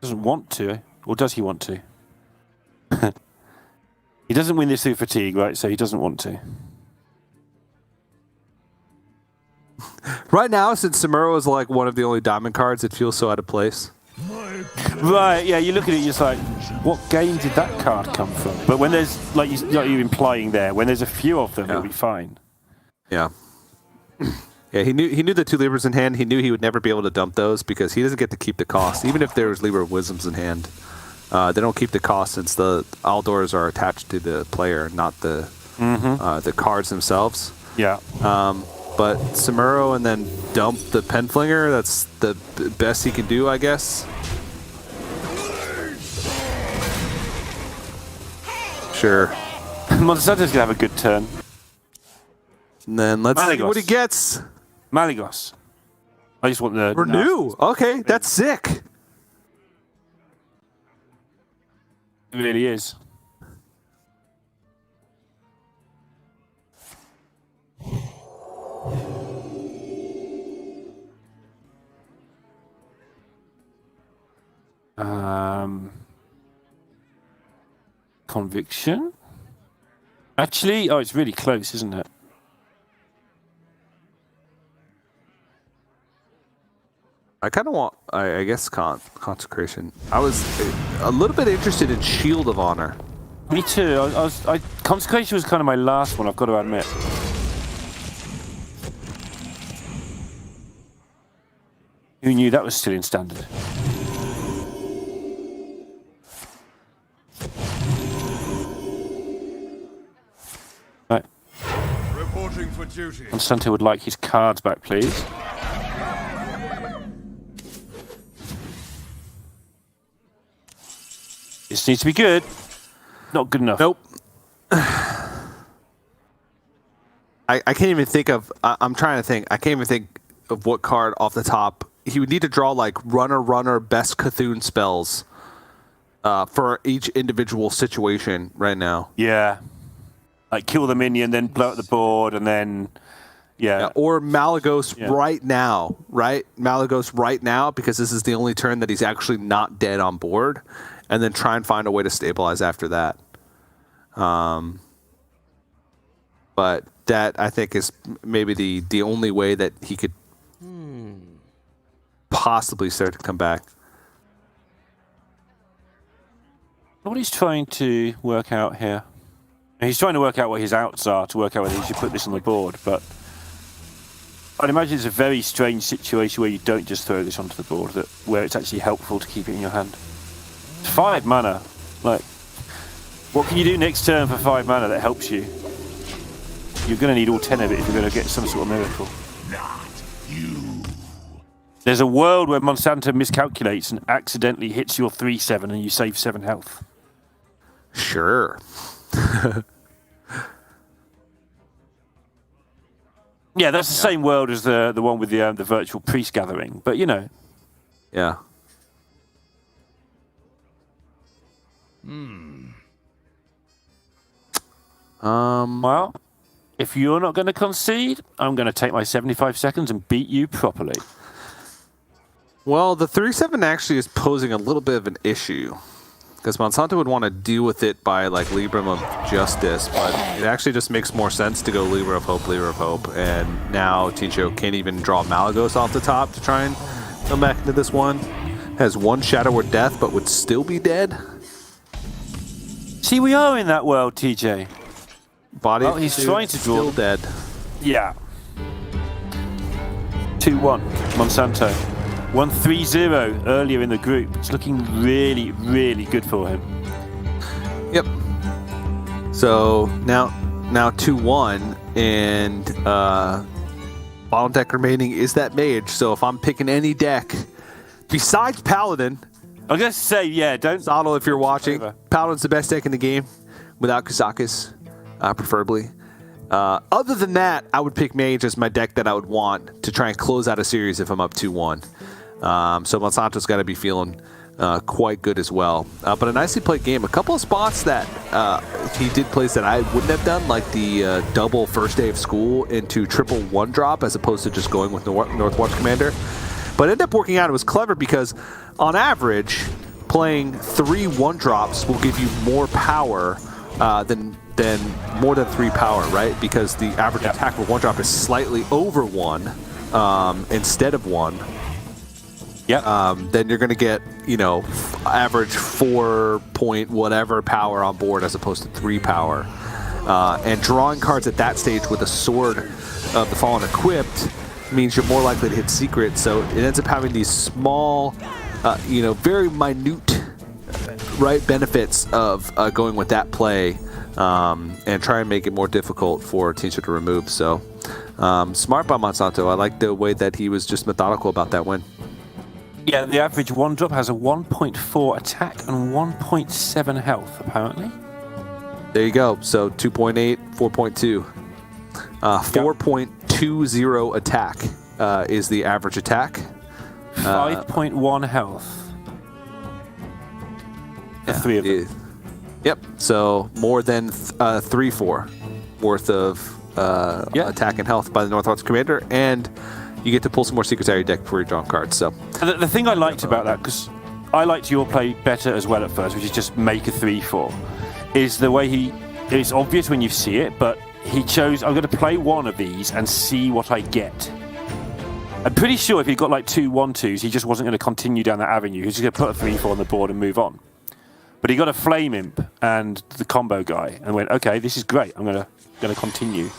Doesn't want to, or does he want to? He doesn't win this through fatigue, right? So he doesn't want to. Right now, since Samuro is like one of the only diamond cards, it feels so out of place. Right, yeah, you look at it, you're just like, what game did that card come from? But when there's, like you're implying there, when there's a few of them, it'll be fine. Yeah. Yeah, he knew the two Libras in hand. He knew he would never be able to dump those because he doesn't get to keep the cost. Even if there's Libra of Wisdoms in hand, they don't keep the cost since the Aldors are attached to the player, not the cards themselves. Yeah. But Samuro and then dump the Penflinger, that's the best he can do, I guess. Sure. Monsanto's going to have a good turn. And then let's see what he gets. Malygos. I just want the... Renew. Okay, that's sick. It really is. Conviction. Actually, oh, it's really close, isn't it? I kind of want, I guess, Consecration. I was a little bit interested in Shield of Honor. Me too. Consecration was kind of my last one, I've got to admit. Who knew that was still in standard? Right. Reporting for duty. Monsanto would like his cards back, please. This needs to be good. Not good enough. Nope. I can't even think of. I'm trying to think. I can't even think of what card off the top. He would need to draw like runner, best Cthulhu spells for each individual situation right now. Yeah. Like kill the minion, then blow up the board, and then yeah. Or Malagos right now, right? Malagos right now, because this is the only turn that he's actually not dead on board, and then try and find a way to stabilize after that. But that, I think, is maybe the only way that he could possibly start to come back. What he's trying to work out here. He's trying to work out what his outs are to work out whether he should put this on the board, but I'd imagine it's a very strange situation where you don't just throw this onto the board, where it's actually helpful to keep it in your hand. 5 mana. Like, what can you do next turn for 5 mana that helps you? You're going to need all 10 of it if you're going to get some sort of miracle. Not you. There's a world where Monsanto miscalculates and accidentally hits your 3/7 and you save 7 health. Sure. Yeah, that's the same world as the one with the virtual priest gathering, but you know. Yeah. Well, if you're not going to concede, I'm going to take my 75 seconds and beat you properly. Well, the 3/7 actually is posing a little bit of an issue, because Monsanto would want to deal with it by like Libram of Justice, but it actually just makes more sense to go Libra of Hope, and now Tincho can't even draw Malagos off the top to try and come back into this one. Has 1 Shadow or Death, but would still be dead. See, we are in that world, TJ. Body. Oh, he's trying to draw. Still dead. Yeah. 2-1, Monsanto. 1-3-0 earlier in the group. It's looking really, really good for him. Yep. So now 2-1, and bottom deck remaining is that mage. So if I'm picking any deck besides Paladin, I'm going to say, yeah, don't... Zottle, if you're watching, Paladin's the best deck in the game without Kazakis, preferably. Other than that, I would pick mage as my deck that I would want to try and close out a series if I'm up 2-1. So Monsanto's got to be feeling quite good as well. But a nicely played game. A couple of spots that he did plays that I wouldn't have done, like the double first day of school into triple 1-drop as opposed to just going with Northwatch Commander. But it ended up working out. It was clever because on average, playing 3 1-drops will give you more power than more than 3 power, right? Because the average attack for 1-drop is slightly over 1 instead of 1. Yeah. Then you're going to get, average 4 point whatever power on board as opposed to 3 power. And drawing cards at that stage with a Sword of the Fallen equipped means you're more likely to hit secret. So it ends up having these small, very minute, right, benefits of going with that play and try and make it more difficult for Tincho to remove. So smart by Monsanto. I like the way that he was just methodical about that win. Yeah, the average 1-drop has a 1.4 attack and 1.7 health, apparently. There you go. So 2.8, 4.2. 4.20 attack is the average attack. 5.1 health. The 3 of them. Yep. So more than 3-4 worth of attack and health by the Northwatch Commander, and you get to pull some more secrets out of your deck before you're drawing cards. So the thing I liked about that, because I liked your play better as well at first, which is just make a 3-4, is the way it's obvious when you see it, but he chose, I'm going to play one of these and see what I get. I'm pretty sure if he got like 2 1-2s, he just wasn't going to continue down that avenue. He was just going to put a 3-4 on the board and move on. But he got a Flame Imp and the combo guy and went, okay, this is great. I'm going to continue.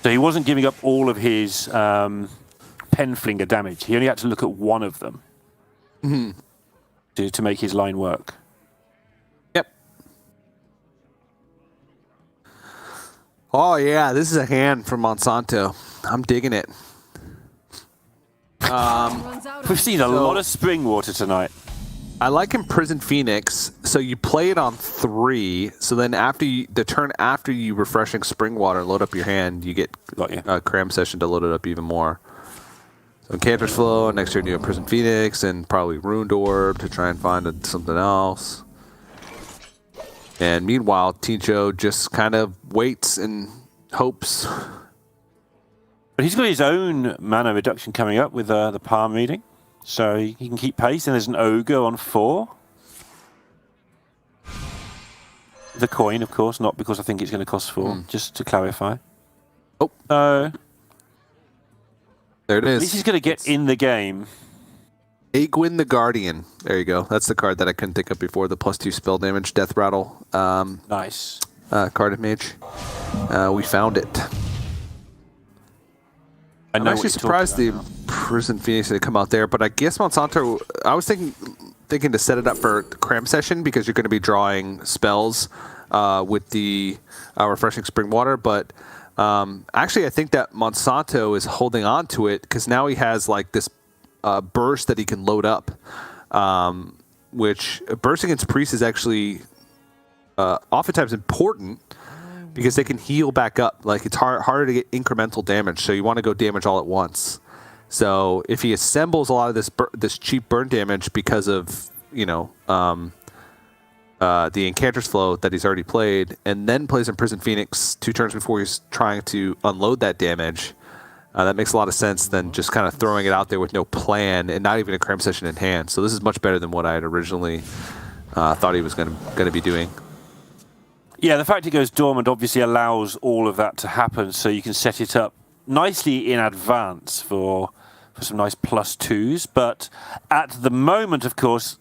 So he wasn't giving up all of his Penflinger damage. He only had to look at one of them to make his line work. Yep. Oh, yeah, this is a hand from Monsanto. I'm digging it. We've seen a lot of spring water tonight. I like Imprisoned Phoenix, so you play it on 3, so then the turn after you Refreshing Spring Water load up your hand, you get a Cram Session to load it up even more. So Incanter's Flow, next turn you Imprisoned Phoenix, and probably Ruined Orb to try and find something else. And meanwhile, Tincho just kind of waits and hopes. But he's got his own mana reduction coming up with the Palm reading. So he can keep pace, and there's an Ogre on 4. The coin, of course, not because I think it's going to cost 4, just to clarify. Oh. There it is. At least he's going to get in the game. Aegwynn the Guardian. There you go. That's the card that I couldn't think of before. The +2 spell damage, Death Rattle. Nice. Card Mage. We found it. I'm actually surprised the Prison Phoenix didn't come out there, but I guess Monsanto, I was thinking to set it up for Cram Session because you're going to be drawing spells with the Refreshing Spring Water, but actually I think that Monsanto is holding on to it because now he has like this burst that he can load up, which burst against Priest is actually oftentimes important because they can heal back up. Like it's harder to get incremental damage, so you want to go damage all at once. So if he assembles a lot of this cheap burn damage because of the Incanter's Flow that he's already played, and then plays Imprisoned Phoenix 2 turns before he's trying to unload that damage, that makes a lot of sense than just kind of throwing it out there with no plan and not even a Cram Session in hand. So this is much better than what I had originally thought he was going to be doing. Yeah, the fact it goes dormant obviously allows all of that to happen, so you can set it up nicely in advance for some nice +2s. But at the moment, of course,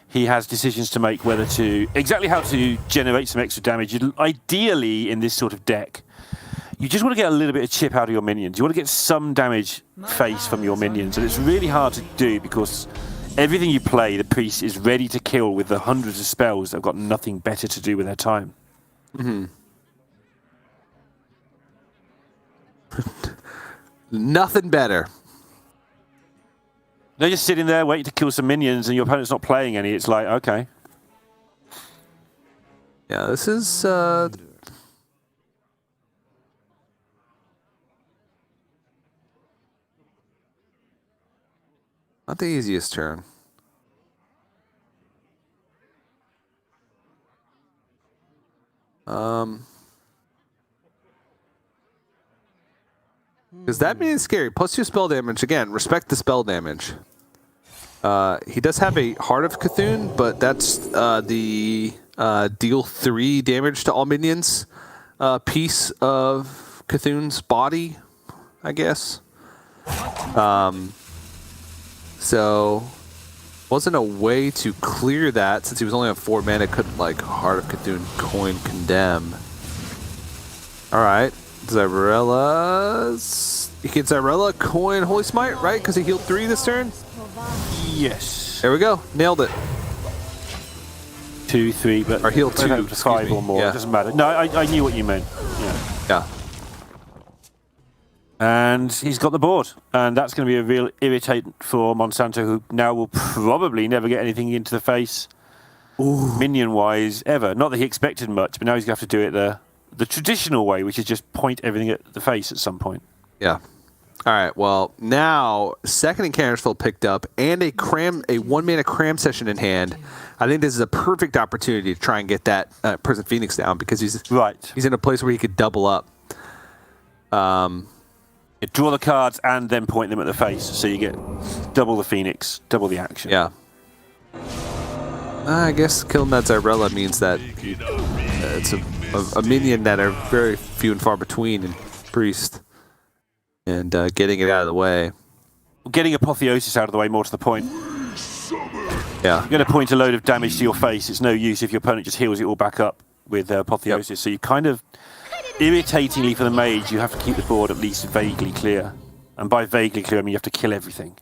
he has decisions to make exactly how to generate some extra damage. Ideally, in this sort of deck, you just want to get a little bit of chip out of your minions. You want to get some damage face from your minions, and it's really hard to do because everything you play, the priest is ready to kill with the hundreds of spells that have got nothing better to do with their time. Nothing better. They're just sitting there waiting to kill some minions, and your opponent's not playing any. It's like, okay. Yeah, this is not the easiest turn. Because that means scary. +2 spell damage. Again, respect the spell damage. He does have a Heart of Cthulhu, but that's the deal 3 damage to all minions piece of Cthulhu's body, I guess. So wasn't a way to clear that since he was only on 4 mana. Couldn't like Heart of Cthulhu, Coin, Condemn. All right, Zyrella's. You get Zyrella, Coin, Holy Smite, right? Because he healed 3 this turn. Yes. There we go. Nailed it. 2, 3, but or heal 2, 5 or more. Yeah. It doesn't matter. No, I knew what you meant. Yeah. And he's got the board, and that's going to be a real irritant for Monsanto, who now will probably never get anything into the face, minion-wise, ever. Not that he expected much, but now he's going to have to do it the traditional way, which is just point everything at the face at some point. Yeah. All right. Well, now second Incanter's Flow picked up, and a 1-mana Cram Session in hand. I think this is a perfect opportunity to try and get that Prison Phoenix down because he's in a place where he could double up. You draw the cards and then point them at the face, so you get double the Phoenix, double the action. Yeah. I guess killing that Zyrella means that it's a minion that are very few and far between in Priest. And getting it out of the way. Getting Apotheosis out of the way, more to the point. Yeah. You're going to point a load of damage to your face. It's no use if your opponent just heals it all back up with Apotheosis. Yep. So you kind of, irritatingly for the mage, you have to keep the board at least vaguely clear. And by vaguely clear, I mean you have to kill everything.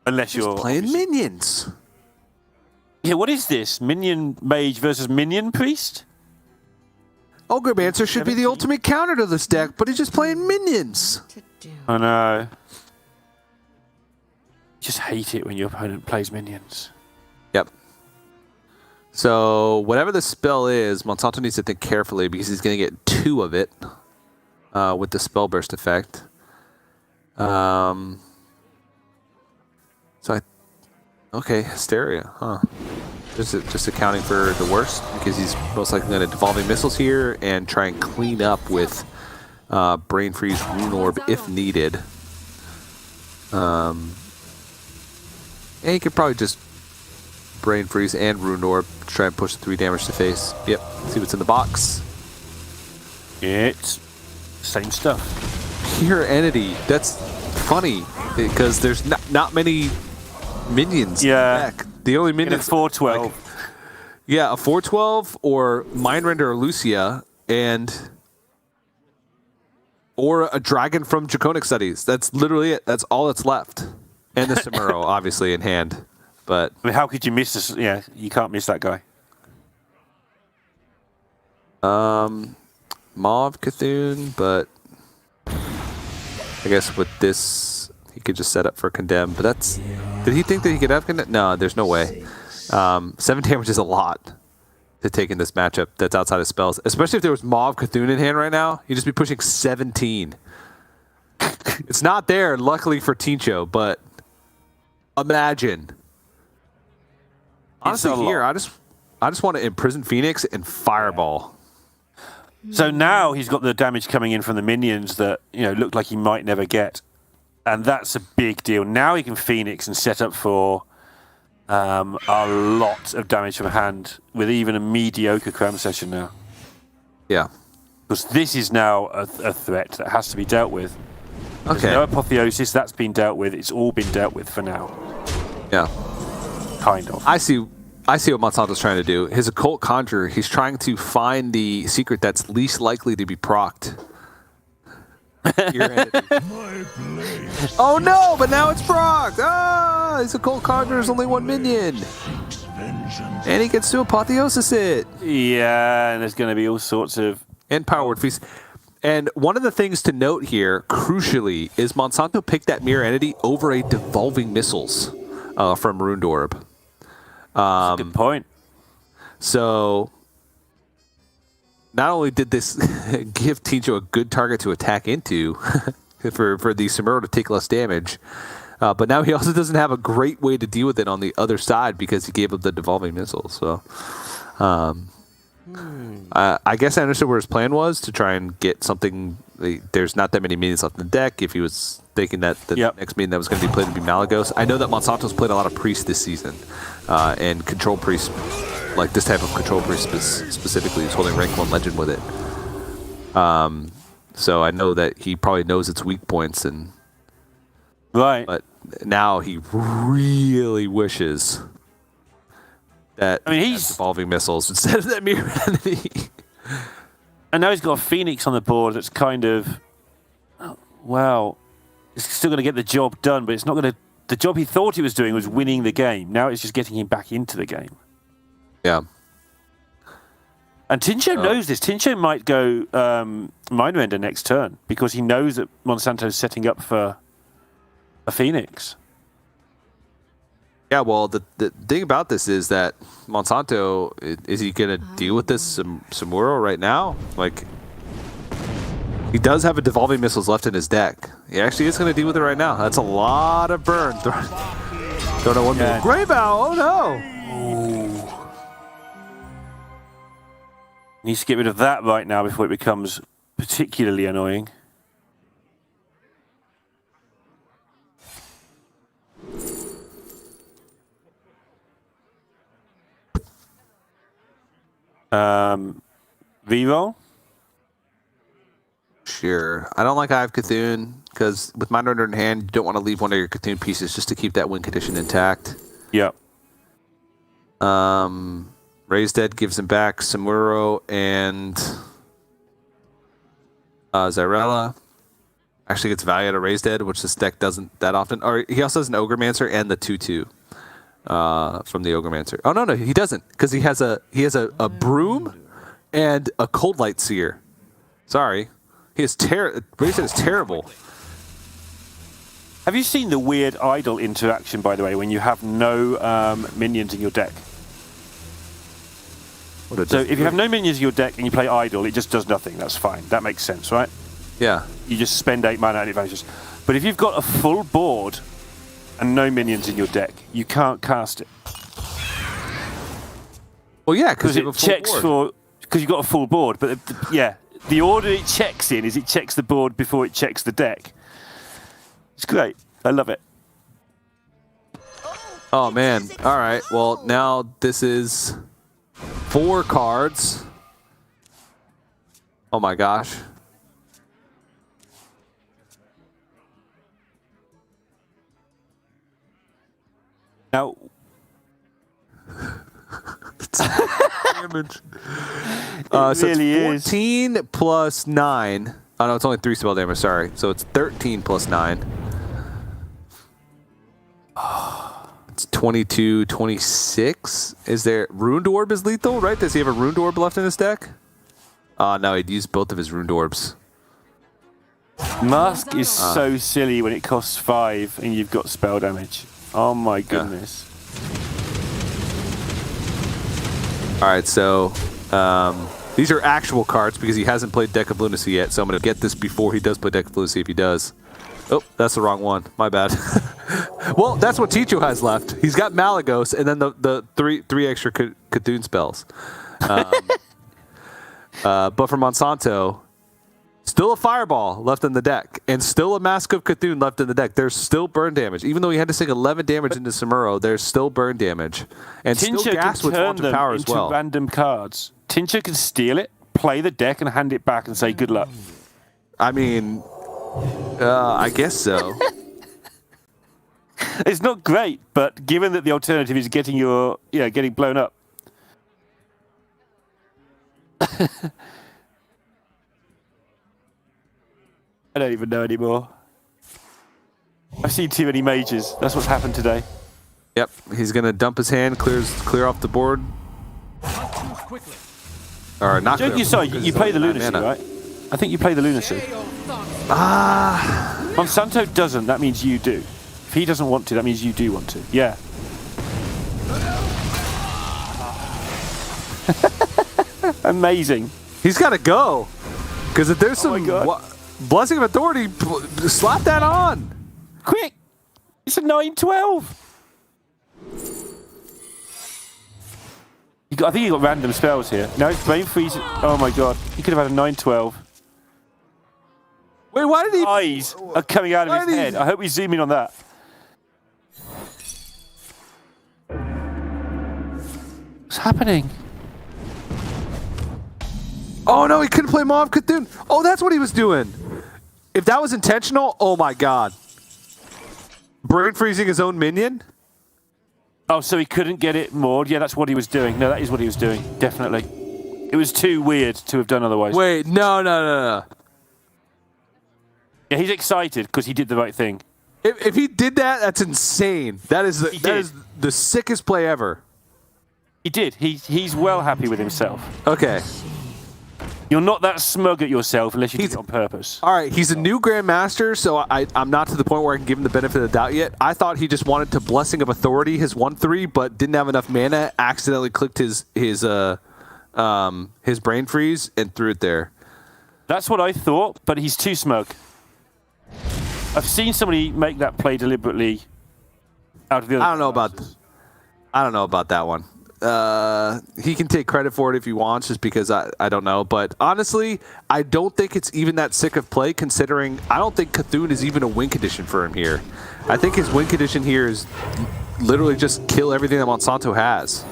Unless you're playing minions. Yeah, what is this? Minion mage versus minion priest? Grandmaster should be the ultimate counter to this deck, but he's just playing minions. I know. Just hate it when your opponent plays minions. Yep. So whatever the spell is, Monsanto needs to think carefully because he's going to get 2 of it with the spell burst effect. Okay, Hysteria, huh? Just accounting for the worst because he's most likely going to Devolving Missiles here and try and clean up with Brain Freeze, Rune Orb if needed. And he could probably just Brain Freeze and Rune Orb to try and push 3 damage to face. Yep, see what's in the box. It's same stuff. Pure Entity, that's funny because there's not many minions in the deck. The only minions... In a 4/12. Like, yeah, a 4/12 or Mindrender or Lucia or a dragon from Draconic Studies. That's literally it. That's all that's left. And the Samuro, obviously, in hand. But I mean, how could you miss this? Yeah, you can't miss that guy. Mauve Cthulhu, but I guess with this, he could just set up for Condemn. But that's... Did he think that he could have Condemn? No, there's no way. 7 damage is a lot to take in this matchup that's outside of spells. Especially if there was Mauve Cthulhu in hand right now, you'd just be pushing 17. It's not there, luckily for Tincho, but imagine. Honestly, here, I just want to imprison Phoenix and Fireball. So now he's got the damage coming in from the minions that looked like he might never get. And that's a big deal. Now he can Phoenix and set up for a lot of damage from hand with even a mediocre cram session now. Yeah. Because this is now a threat that has to be dealt with. Okay. There's no Apotheosis, that's been dealt with. It's all been dealt with for now. Yeah. Kind of. I see what Monsanto's trying to do. His Occult Conjurer, he's trying to find the secret that's least likely to be procced. Oh no, but now it's procced! Ah, his Occult Conjurer is only 1 minion. And he gets to Apotheosis it. Yeah, and there's going to be all sorts of... And Power Word Feast. And one of the things to note here, crucially, is Monsanto picked that Mirror Entity over a Devolving Missiles from Rune Orb. That's a good point. So, not only did this give Tincho a good target to attack into for the Samuro to take less damage, but now he also doesn't have a great way to deal with it on the other side because he gave up the Devolving Missiles. So, I guess I understood where his plan was to try and get something. There's not that many minions left in the deck. If he was thinking that the next minion that was going to be played would be Malagos. I know that Monsanto's played a lot of Priest this season, and Control Priest, like this type of Control Priest specifically, is holding rank 1 Legend with it. So I know that he probably knows its weak points, and right. But now he really wishes that he's Devolving Missiles instead of that Mirror Entity. And now he's got a Phoenix on the board that's kind of, well, it's still going to get the job done, but it's not going to... The job he thought he was doing was winning the game. Now it's just getting him back into the game. Yeah. And Tincho knows this. Tincho might go Mindrender next turn because he knows that Monsanto's setting up for a Phoenix. Yeah, well, the thing about this is that Monsanto, is he going to deal with this Samuro right now? Like, he does have a Devolving Missiles left in his deck. He actually is going to deal with it right now. That's a lot of burn. Don't know what to do. Grey Bow, oh no! Ooh. Needs to get rid of that right now before it becomes particularly annoying. V-roll? Sure. I don't like I have Cthulhu because with Mind Under in hand, you don't want to leave one of your Cthulhu pieces just to keep that win condition intact. Yep. Raised Dead gives him back Samuro and Zyrella. Actually gets value out of Raised Dead, which this deck doesn't that often. Or he also has an Ogremancer and the 2/2 from the Ogremancer. Oh no, he doesn't, because he has a broom and a Cold Light Seer. Sorry. Raised Dead is terrible. Have you seen the weird idle interaction, by the way, when you have no minions in your deck? So if you have no minions in your deck and you play idle, it just does nothing. That's fine. That makes sense, right? Yeah. You just spend 8 mana on advantages. But if you've got a full board and no minions in your deck, you can't cast it. Well, yeah, because it checks because you've got a full board. But the order it checks in is it checks the board before it checks the deck. It's great. I love it. Oh man. All right. Well, now this is 4 cards. Oh my gosh. Now, damage. So really it's 14 plus 9. Oh no, it's only 3 spell damage. Sorry. So it's 13 plus 9. It's 22, 26. Is there Ruined Orb is lethal, right? Does he have a Ruined Orb left in his deck? No, he'd used both of his Ruined Orbs. Mask is so silly when it costs 5 and you've got spell damage. Oh my goodness. All right, so these are actual cards because he hasn't played Deck of Lunacy yet, so I'm going to get this before he does play Deck of Lunacy if he does. Oh, that's the wrong one. My bad. Well, that's what Tincho has left. He's got Malagos and then the three extra Cthulhu spells. But for Monsanto, still a Fireball left in the deck, and still a Mask of Cthulhu left in the deck. There's still burn damage. Even though he had to sink 11 damage into Samuro, there's still burn damage. And Tincho still gas can with turn Wanton them Power into as well. random cards. Tincho can steal it, play the deck, and hand it back and say good luck. I mean, I guess so. It's not great, but given that the alternative is getting getting blown up. I don't even know anymore. I've seen too many mages. That's what's happened today. Yep, he's gonna dump his hand, clear off the board. Or not. Joking aside, you play the lunacy, right? I think you play the lunacy. Monsanto doesn't. That means you do. If he doesn't want to, that means you do want to. Yeah. Amazing. He's got to go. Because if there's some Blessing of Authority, slap that on. Quick. It's a 9/12. I think he got random spells here. No, it's Brain Freeze. Oh my god. He could have had a 9/12. Wait, why did he... Eyes are coming out of his head. I hope we zoom in on that. What's happening? Oh no, he couldn't play Maw of Cthulhu. Oh, that's what he was doing. If that was intentional, oh my god. Brain freezing his own minion? Oh, so he couldn't get it moored? Yeah, that's what he was doing. No, that is what he was doing. Definitely. It was too weird to have done otherwise. Wait, no. Yeah, he's excited because he did the right thing. If he did that, that's insane. That is the sickest play ever. He did. He's well happy with himself. Okay. You're not that smug at yourself unless you did it on purpose. All right, he's a new Grandmaster, so I'm not to the point where I can give him the benefit of the doubt yet. I thought he just wanted to Blessing of Authority, his 1/3, but didn't have enough mana, accidentally clicked his Brain Freeze, and threw it there. That's what I thought, but he's too smug. I've seen somebody make that play deliberately out of the other. I don't know about that one. He can take credit for it if he wants, just because I don't know. But honestly, I don't think it's even that sick of play, considering I don't think Cthulhu is even a win condition for him here. I think his win condition here is literally just kill everything that Monsanto has.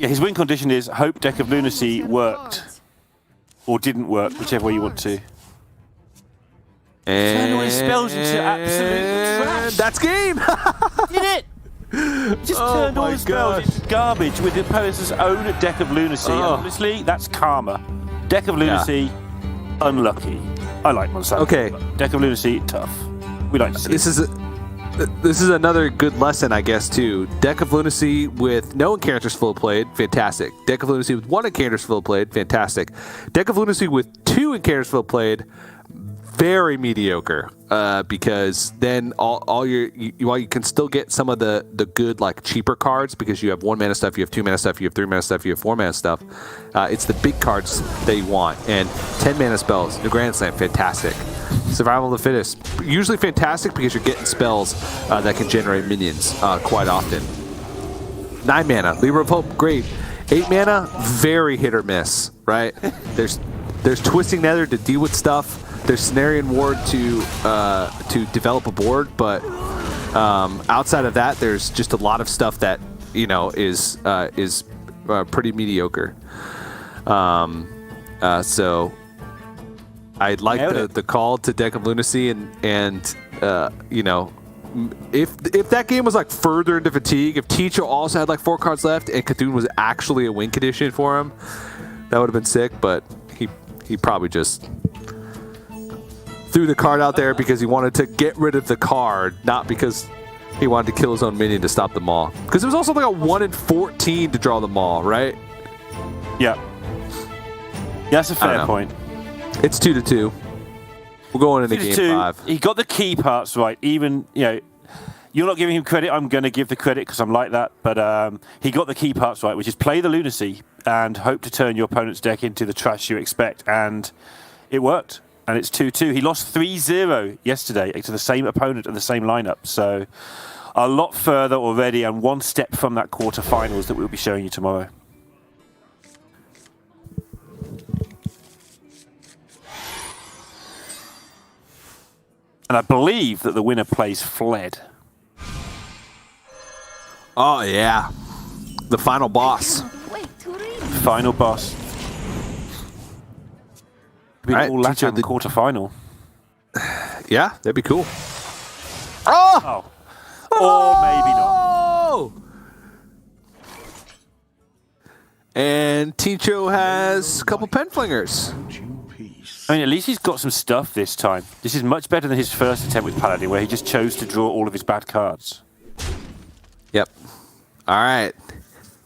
Yeah, his win condition is hope Deck of Lunacy worked or didn't work, whichever way you want to. Turn all his spells into absolute trash. That's game. Did it? He just turned all his spells into garbage with the opponent's own Deck of Lunacy. And honestly, that's karma. Deck of Lunacy, unlucky. I like Monsanto. Okay. Deck of Lunacy, tough. We like to see This is another good lesson, I guess, too. Deck of Lunacy with no encounters full played, fantastic. Deck of Lunacy with 1 encounters full played, fantastic. Deck of Lunacy with 2 encounters full played, very mediocre. Because then while you can still get some of the good, like, cheaper cards, because you have 1 mana stuff, you have 2 mana stuff, you have 3 mana stuff, you have 4 mana stuff. It's the big cards that you want. And 10 mana spells, the Grand Slam, fantastic. Survival of the Fittest, usually fantastic because you're getting spells that can generate minions quite often. 9 mana, Libra of Hope, great. 8 mana, very hit or miss, right? There's Twisting Nether to deal with stuff. There's Cenarian Ward to develop a board, but outside of that, there's just a lot of stuff that is pretty mediocre. So I like the call to Deck of Lunacy, and if that game was like further into Fatigue, if Tincho also had like 4 cards left and Cthulhu was actually a win condition for him, that would have been sick. But he probably just threw the card out there because he wanted to get rid of the card, not because he wanted to kill his own minion to stop the maul. Because it was also like a 1 in 14 to draw the maul, right? Yeah. That's a fair point. It's 2-2. We're going into game 5. He got the key parts right. Even, you're not giving him credit. I'm going to give the credit because I'm like that. But he got the key parts right, which is play the Lunacy and hope to turn your opponent's deck into the trash you expect. And it worked. And it's 2-2. He lost 3-0 yesterday to the same opponent and the same lineup. So a lot further already and 1 step from that quarterfinals that we'll be showing you tomorrow. And I believe that the winner plays Fled. Oh, yeah. The final boss. Final boss. Be right, all Latin the quarterfinal. Yeah, that'd be cool. Oh! Or maybe not. And Tincho has a couple pen flingers. I mean, at least he's got some stuff this time. This is much better than his first attempt with Paladin, where he just chose to draw all of his bad cards. Yep. All right.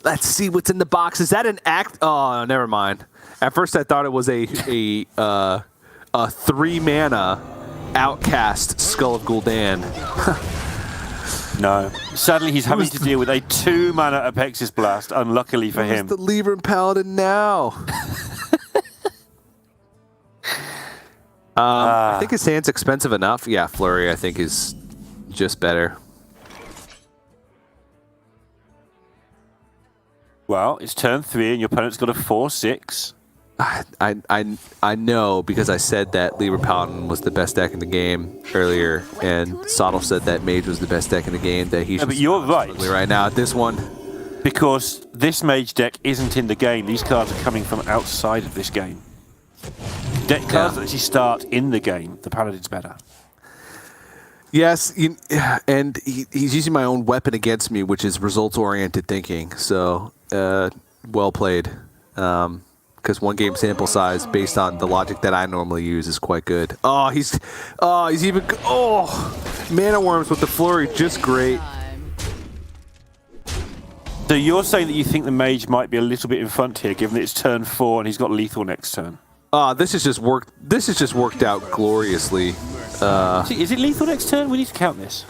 Let's see what's in the box. Is that an act? Oh, never mind. At first, I thought it was a 3-mana Outcast Skull of Gul'dan. No. Sadly, he's having to deal with a 2-mana Apexis Blast, unluckily for him. Who's the Libran Paladin now? I think his hand's expensive enough. Yeah, Flurry, I think, is just better. Well, it's turn 3 and your opponent's got a 4-6. I know because I said that Libra Paladin was the best deck in the game earlier, and Sottle said that Mage was the best deck in the game. That he should. But you're right. Right now at this one, because this Mage deck isn't in the game. These cards are coming from outside of this game. Deck cards that actually start in the game. The Paladin's better. Yes, and he's using my own weapon against me, which is results-oriented thinking. So, well played. Because 1 game sample size based on the logic that I normally use is quite good. He's even Mana Worms with the Flurry, just great. So you're saying that you think the Mage might be a little bit in front here, given that it's turn 4 and he's got lethal next turn. This has just worked out gloriously. Is it lethal next turn? We need to count this.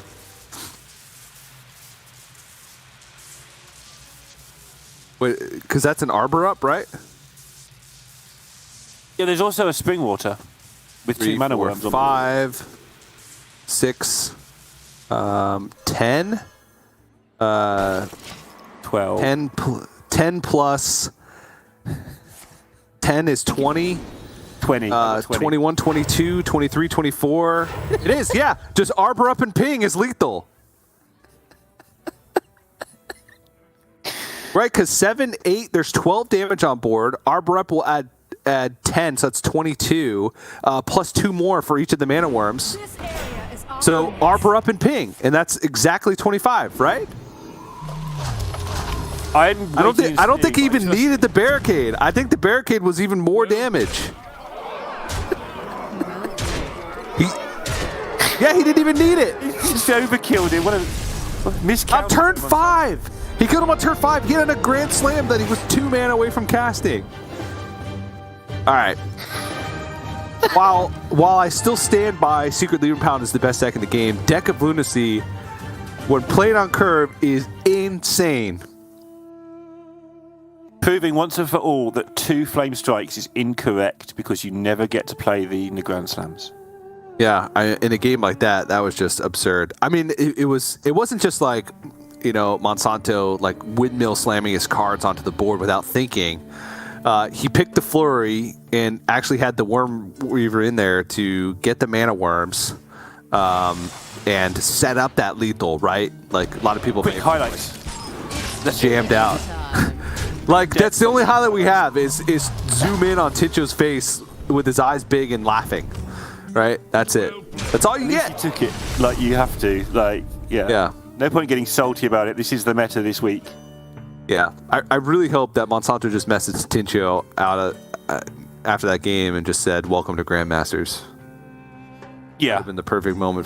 Wait, because that's an Arbor up, right? Yeah, there's also a Springwater with 2 Mana Worms. 5, 6, 10, 12. 10 plus 10 is 20. 20. 21, 22, 23, 24. It is, yeah. Just Arbor up and ping is lethal. Right, because 7, 8, there's 12 damage on board. Arbor Up will add 10, so that's 22, plus 2 more for each of the Mana Worms. This area is off So limits. Arbor Up and Ping, and that's exactly 25, right? I don't think he even needed the barricade. I think the barricade was even more damage. Yeah, he didn't even need it. He just overkilled it. What a miscount. On turn 5. He killed him on turn 5. He had a Grand Slam that he was 2 mana away from casting. All right. While I still stand by Secret Leader Pound is the best deck in the game, Deck of Lunacy, when played on curve, is insane. Proving once and for all that 2 Flame Strikes is incorrect because you never get to play the Grand Slams. Yeah, in a game like that was just absurd. I mean, it wasn't just like, Monsanto like windmill slamming his cards onto the board without thinking. He picked the Flurry and actually had the Worm Weaver in there to get the Mana Worms and set up that lethal, right? Like a lot of people Quick highlights. That's jammed out. Like that's the only highlight we have is zoom in on Tincho's face with his eyes big and laughing. Right? That's it. That's all you get. You took it like you have to. Like, yeah. Yeah. No point getting salty about it. This is the meta this week. Yeah. I really hope that Monsanto just messaged Tincho out after that game and just said, "Welcome to Grandmasters." Yeah. Would have been the perfect moment for